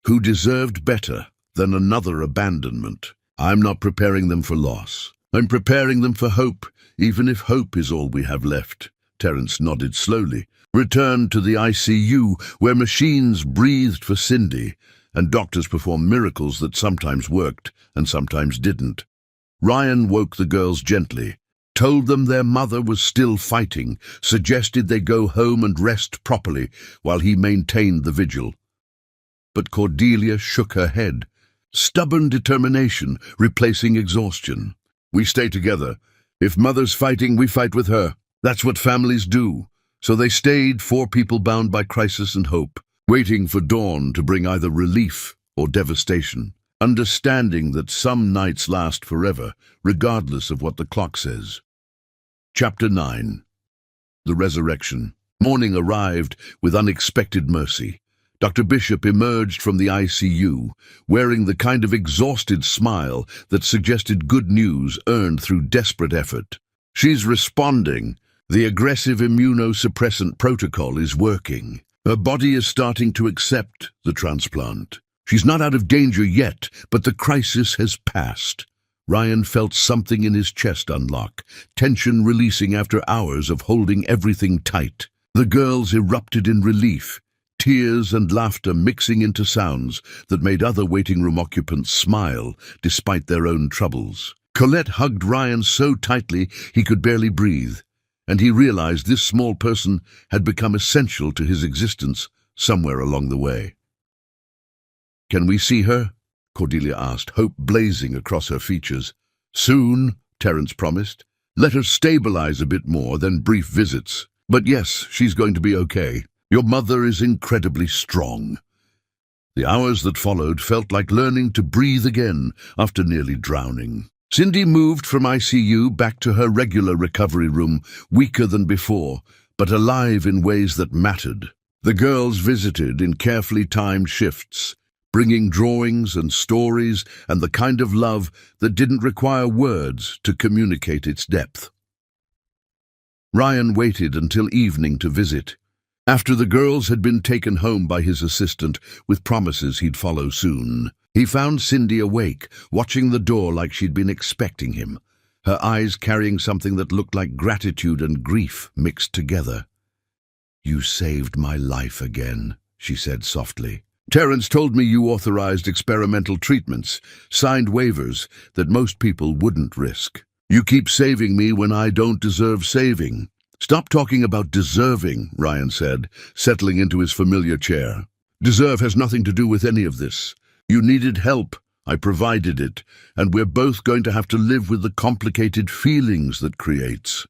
who deserved better than another abandonment. I'm not preparing them for loss. I'm preparing them for hope, even if hope is all we have left. Terence nodded slowly, returned to the ICU, where machines breathed for Cindy, and doctors performed miracles that sometimes worked and sometimes didn't. Ryan woke the girls gently, told them their mother was still fighting, suggested they go home and rest properly while he maintained the vigil. But Cordelia shook her head. Stubborn determination replacing exhaustion. We stay together. If Mother's fighting, we fight with her. That's what families do. So they stayed, 4 people bound by crisis and hope, waiting for dawn to bring either relief or devastation, understanding that some nights last forever, regardless of what the clock says. Chapter 9. The Resurrection. Morning arrived with unexpected mercy. Dr. Bishop emerged from the ICU, wearing the kind of exhausted smile that suggested good news earned through desperate effort. She's responding. The aggressive immunosuppressant protocol is working. Her body is starting to accept the transplant. She's not out of danger yet, but the crisis has passed. Ryan felt something in his chest unlock, tension releasing after hours of holding everything tight. The girls erupted in relief, tears and laughter mixing into sounds that made other waiting room occupants smile despite their own troubles. Colette hugged Ryan so tightly he could barely breathe, and he realized this small person had become essential to his existence somewhere along the way. "Can we see her?" Cordelia asked, hope blazing across her features. "Soon," Terence promised. "Let her stabilize a bit more, then brief visits. But yes, she's going to be okay. Your mother is incredibly strong." The hours that followed felt like learning to breathe again after nearly drowning. Cindy moved from ICU back to her regular recovery room, weaker than before, but alive in ways that mattered. The girls visited in carefully timed shifts, bringing drawings and stories and the kind of love that didn't require words to communicate its depth. Ryan waited until evening to visit, after the girls had been taken home by his assistant with promises he'd follow soon. He found Cindy awake, watching the door like she'd been expecting him, her eyes carrying something that looked like gratitude and grief mixed together. "You saved my life again," she said softly. "Terence told me you authorized experimental treatments, signed waivers that most people wouldn't risk. You keep saving me when I don't deserve saving." "Stop talking about deserving," Ryan said, settling into his familiar chair. "Deserve has nothing to do with any of this. You needed help. I provided it, and we're both going to have to live with the complicated feelings that creates."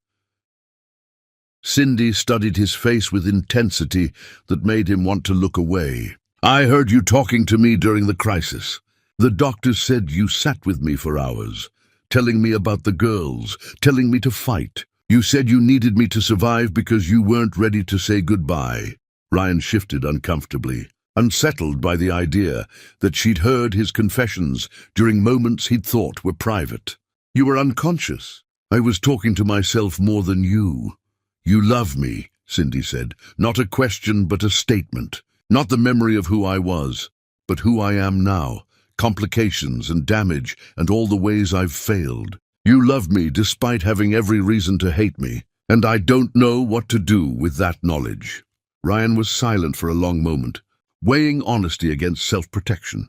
Cindy studied his face with intensity that made him want to look away. "I heard you talking to me during the crisis. The doctors said you sat with me for hours, telling me about the girls, telling me to fight. You said you needed me to survive because you weren't ready to say goodbye." Ryan shifted uncomfortably, unsettled by the idea that she'd heard his confessions during moments he'd thought were private. "You were unconscious. I was talking to myself more than you." "You love me," Cindy said, "not a question but a statement. Not the memory of who I was, but who I am now, complications and damage and all the ways I've failed. You love me despite having every reason to hate me, and I don't know what to do with that knowledge." Ryan was silent for a long moment, weighing honesty against self-protection,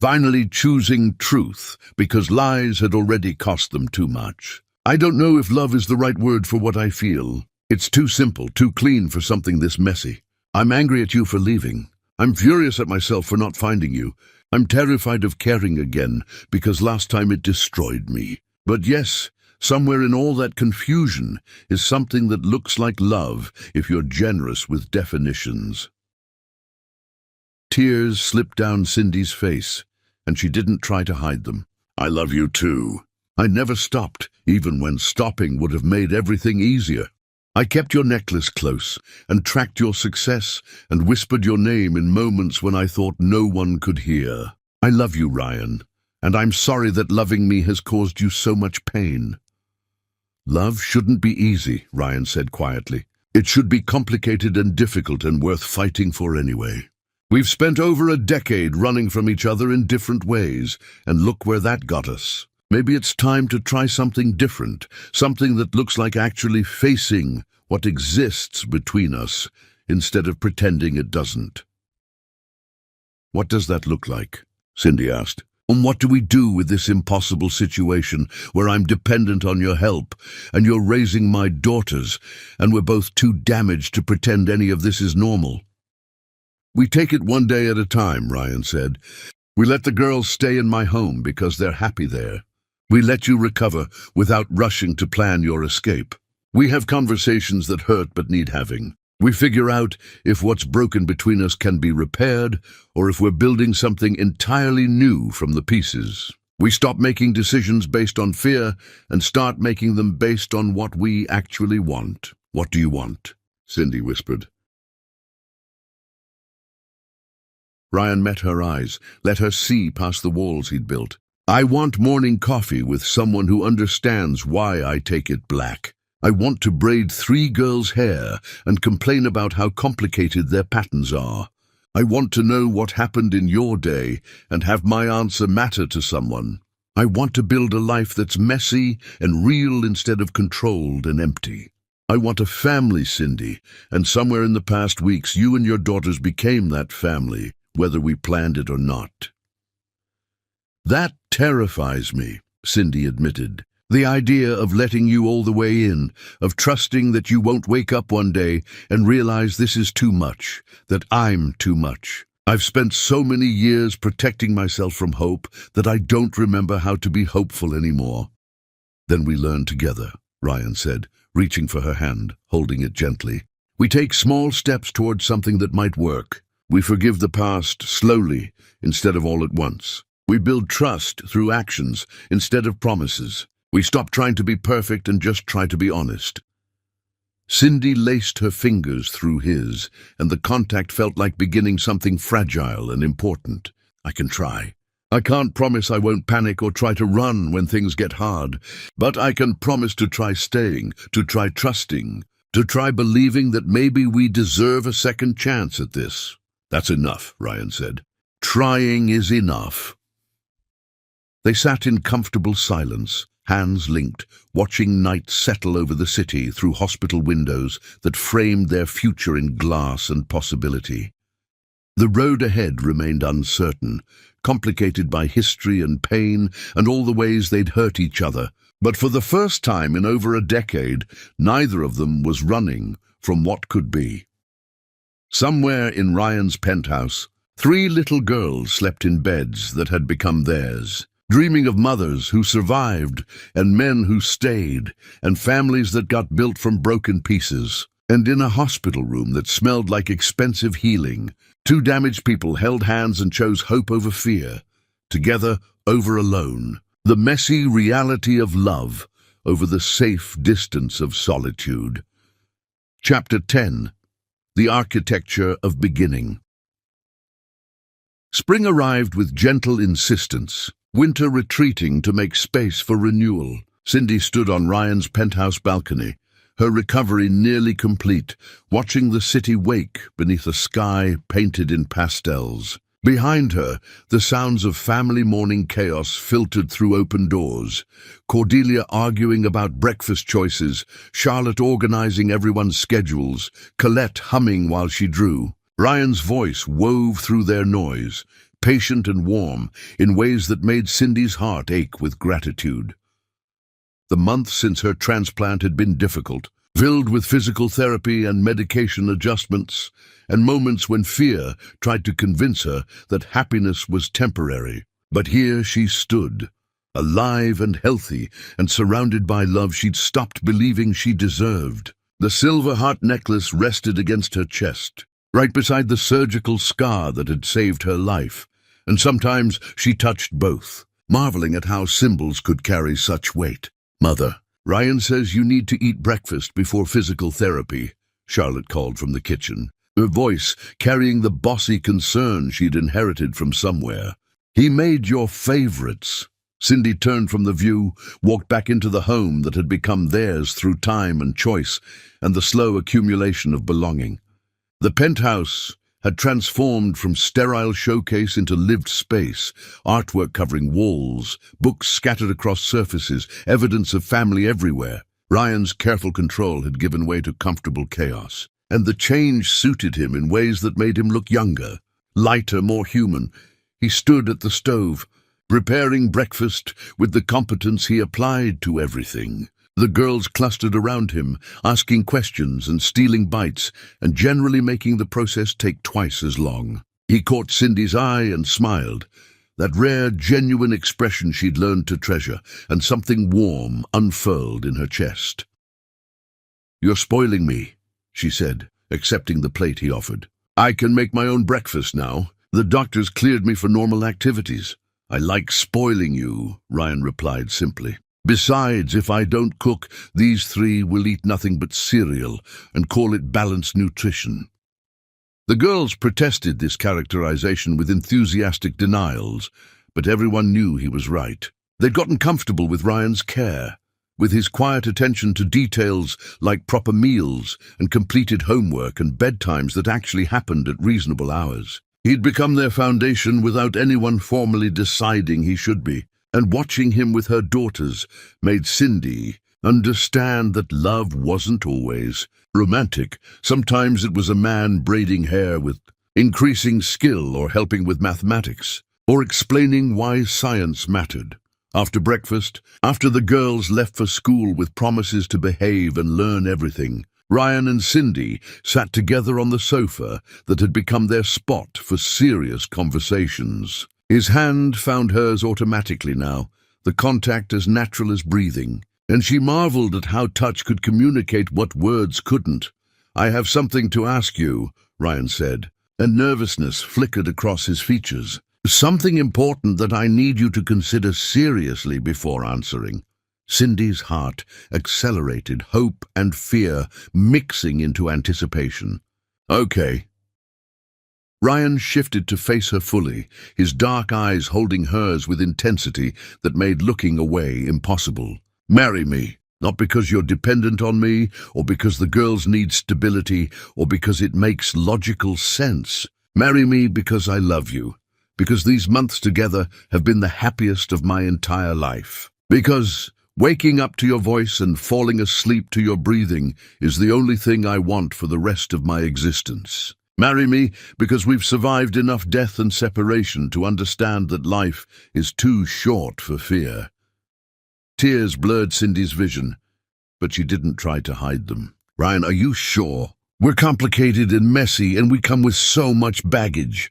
finally choosing truth because lies had already cost them too much. "I don't know if love is the right word for what I feel. It's too simple, too clean for something this messy. I'm angry at you for leaving. I'm furious at myself for not finding you. I'm terrified of caring again because last time it destroyed me. But yes, somewhere in all that confusion is something that looks like love if you're generous with definitions." Tears slipped down Cindy's face, and she didn't try to hide them. "I love you too. I never stopped, even when stopping would have made everything easier. I kept your necklace close and tracked your success and whispered your name in moments when I thought no one could hear. I love you, Ryan, and I'm sorry that loving me has caused you so much pain." "Love shouldn't be easy," Ryan said quietly. "It should be complicated and difficult and worth fighting for anyway. We've spent over a decade running from each other in different ways, and look where that got us. Maybe it's time to try something different, something that looks like actually facing what exists between us instead of pretending it doesn't. What does that look like? Cindy asked. And what do we do with this impossible situation where I'm dependent on your help and you're raising my daughters and we're both too damaged to pretend any of this is normal? We take it one day at a time, Ryan said. We let the girls stay in my home because they're happy there. We let you recover without rushing to plan your escape. We have conversations that hurt but need having. We figure out if what's broken between us can be repaired or if we're building something entirely new from the pieces. We stop making decisions based on fear and start making them based on what we actually want. What do you want? Cindy whispered. Ryan met her eyes, let her see past the walls he'd built. I want morning coffee with someone who understands why I take it black. I want to braid 3 girls' hair and complain about how complicated their patterns are. I want to know what happened in your day and have my answer matter to someone. I want to build a life that's messy and real instead of controlled and empty. I want a family, Cindy, and somewhere in the past weeks you and your daughters became that family, whether we planned it or not. That terrifies me, Cindy admitted. The idea of letting you all the way in, of trusting that you won't wake up one day and realize this is too much, that I'm too much. I've spent so many years protecting myself from hope that I don't remember how to be hopeful anymore. Then we learn together, Ryan said, reaching for her hand, holding it gently. We take small steps towards something that might work. We forgive the past slowly instead of all at once. We build trust through actions instead of promises. We stop trying to be perfect and just try to be honest. Cindy laced her fingers through his, and the contact felt like beginning something fragile and important. I can try. I can't promise I won't panic or try to run when things get hard, but I can promise to try staying, to try trusting, to try believing that maybe we deserve a second chance at this. That's enough, Ryan said. Trying is enough. They sat in comfortable silence, hands linked, watching night settle over the city through hospital windows that framed their future in glass and possibility. The road ahead remained uncertain, complicated by history and pain and all the ways they'd hurt each other. But for the first time in over a decade, neither of them was running from what could be. Somewhere in Ryan's penthouse, 3 little girls slept in beds that had become theirs, dreaming of mothers who survived and men who stayed and families that got built from broken pieces. And in a hospital room that smelled like expensive healing, 2 damaged people held hands and chose hope over fear, together over alone, the messy reality of love over the safe distance of solitude. Chapter 10. The Architecture of Beginning. Spring arrived with gentle insistence, winter retreating to make space for renewal. Cindy stood on Ryan's penthouse balcony, her recovery nearly complete, watching the city wake beneath a sky painted in pastels. Behind her, the sounds of family morning chaos filtered through open doors. Cordelia arguing about breakfast choices, Charlotte organizing everyone's schedules, Colette humming while she drew. Ryan's voice wove through their noise, patient and warm, in ways that made Cindy's heart ache with gratitude. The month since her transplant had been difficult, filled with physical therapy and medication adjustments, and moments when fear tried to convince her that happiness was temporary. But here she stood, alive and healthy, and surrounded by love she'd stopped believing she deserved. The silver heart necklace rested against her chest, right beside the surgical scar that had saved her life, and sometimes she touched both, marveling at how symbols could carry such weight. "Mother, Ryan says you need to eat breakfast before physical therapy," Charlotte called from the kitchen, her voice carrying the bossy concern she'd inherited from somewhere. "He made your favorites." Cindy turned from the view, walked back into the home that had become theirs through time and choice and the slow accumulation of belonging. The penthouse had transformed from sterile showcase into lived space, artwork covering walls, books scattered across surfaces, evidence of family everywhere. Ryan's careful control had given way to comfortable chaos, and the change suited him in ways that made him look younger, lighter, more human. He stood at the stove, preparing breakfast with the competence he applied to everything. The girls clustered around him, asking questions and stealing bites, and generally making the process take twice as long. He caught Cindy's eye and smiled, that rare, genuine expression she'd learned to treasure, and something warm unfurled in her chest. "You're spoiling me," she said, accepting the plate he offered. "I can make my own breakfast now. The doctors cleared me for normal activities." "I like spoiling you," Ryan replied simply. "Besides, if I don't cook, these three will eat nothing but cereal and call it balanced nutrition." The girls protested this characterization with enthusiastic denials, but everyone knew he was right. They'd gotten comfortable with Ryan's care, with his quiet attention to details like proper meals and completed homework and bedtimes that actually happened at reasonable hours. He'd become their foundation without anyone formally deciding he should be. And watching him with her daughters made Cindy understand that love wasn't always romantic. Sometimes it was a man braiding hair with increasing skill, or helping with mathematics, or explaining why science mattered. After breakfast, after the girls left for school with promises to behave and learn everything, Ryan and Cindy sat together on the sofa that had become their spot for serious conversations. His hand found hers automatically now, the contact as natural as breathing, and she marveled at how touch could communicate what words couldn't. "I have something to ask you," Ryan said, and nervousness flickered across his features. "Something important that I need you to consider seriously before answering." Cindy's heart accelerated, hope and fear mixing into anticipation. "Okay." Ryan shifted to face her fully, his dark eyes holding hers with intensity that made looking away impossible. "Marry me, not because you're dependent on me, or because the girls need stability, or because it makes logical sense. Marry me because I love you, because these months together have been the happiest of my entire life. Because waking up to your voice and falling asleep to your breathing is the only thing I want for the rest of my existence. Marry me because we've survived enough death and separation to understand that life is too short for fear." Tears blurred Cindy's vision, but she didn't try to hide them. "Ryan, are you sure? We're complicated and messy, and we come with so much baggage."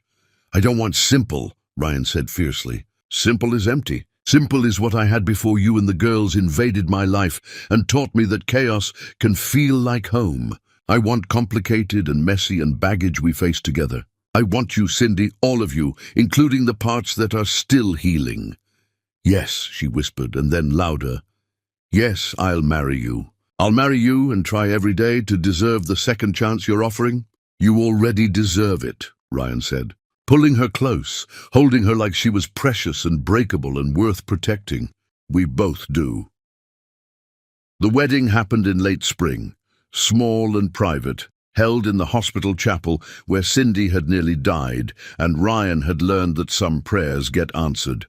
"I don't want simple," Ryan said fiercely. "Simple is empty. Simple is what I had before you and the girls invaded my life and taught me that chaos can feel like home. I want complicated and messy and baggage we face together. I want you, Cindy, all of you, including the parts that are still healing." "Yes," she whispered, and then louder. "Yes, I'll marry you. I'll marry you and try every day to deserve the second chance you're offering." "You already deserve it," Ryan said, pulling her close, holding her like she was precious and breakable and worth protecting. "We both do." The wedding happened in late spring, small and private, held in the hospital chapel where Cindy had nearly died and Ryan had learned that some prayers get answered.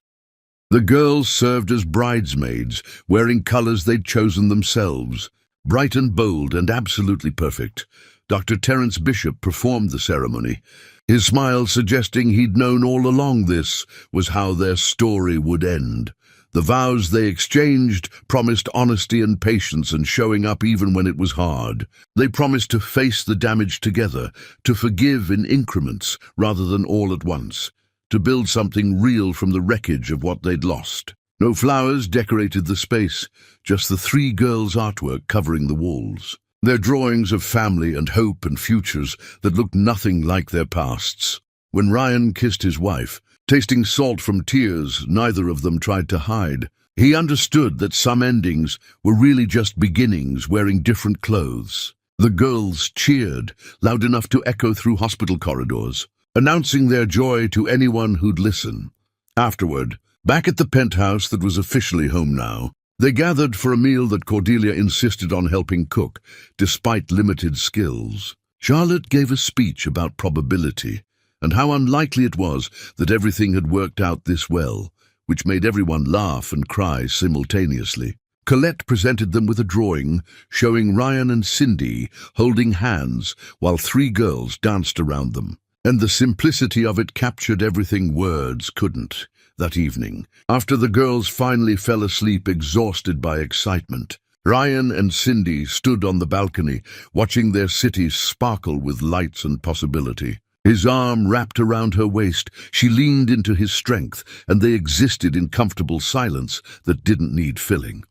The girls served as bridesmaids, wearing colors they'd chosen themselves, bright and bold and absolutely perfect. Dr. Terence Bishop performed the ceremony, his smile suggesting he'd known all along this was how their story would end. The vows they exchanged promised honesty and patience and showing up even when it was hard. They promised to face the damage together, to forgive in increments rather than all at once, to build something real from the wreckage of what they'd lost. No flowers decorated the space, just the three girls' artwork covering the walls. Their drawings of family and hope and futures that looked nothing like their pasts. When Ryan kissed his wife, tasting salt from tears neither of them tried to hide, he understood that some endings were really just beginnings wearing different clothes. The girls cheered, loud enough to echo through hospital corridors, announcing their joy to anyone who'd listen. Afterward, back at the penthouse that was officially home now, they gathered for a meal that Cordelia insisted on helping cook, despite limited skills. Charlotte gave a speech about probability and how unlikely it was that everything had worked out this well, which made everyone laugh and cry simultaneously. Colette presented them with a drawing showing Ryan and Cindy holding hands while three girls danced around them. And the simplicity of it captured everything words couldn't. That evening, after the girls finally fell asleep exhausted by excitement, Ryan and Cindy stood on the balcony, watching their city sparkle with lights and possibility. His arm wrapped around her waist, she leaned into his strength, and they existed in comfortable silence that didn't need filling.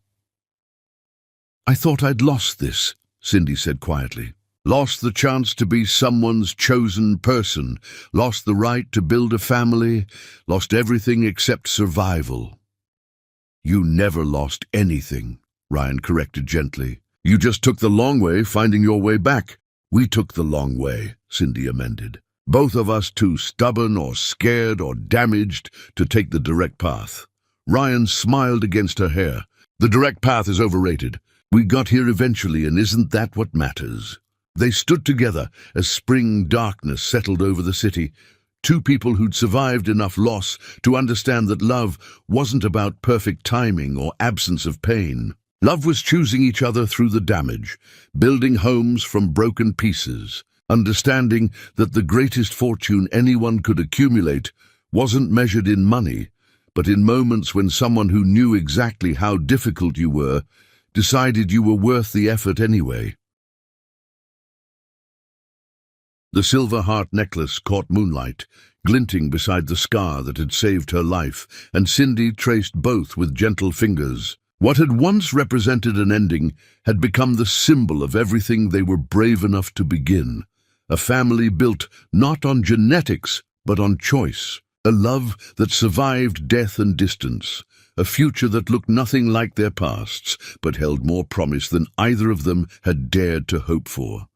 "I thought I'd lost this," Cindy said quietly. "Lost the chance to be someone's chosen person, lost the right to build a family, lost everything except survival." "You never lost anything," Ryan corrected gently. "You just took the long way, finding your way back." "We took the long way," Cindy amended. "Both of us too stubborn or scared or damaged to take the direct path." Ryan smiled against her hair. "The direct path is overrated. We got here eventually, and isn't that what matters?" They stood together as spring darkness settled over the city, two people who'd survived enough loss to understand that love wasn't about perfect timing or absence of pain. Love was choosing each other through the damage, building homes from broken pieces, understanding that the greatest fortune anyone could accumulate wasn't measured in money, but in moments when someone who knew exactly how difficult you were decided you were worth the effort anyway. The silver heart necklace caught moonlight, glinting beside the scar that had saved her life, and Cindy traced both with gentle fingers. What had once represented an ending had become the symbol of everything they were brave enough to begin. A family built not on genetics, but on choice. A love that survived death and distance. A future that looked nothing like their pasts, but held more promise than either of them had dared to hope for.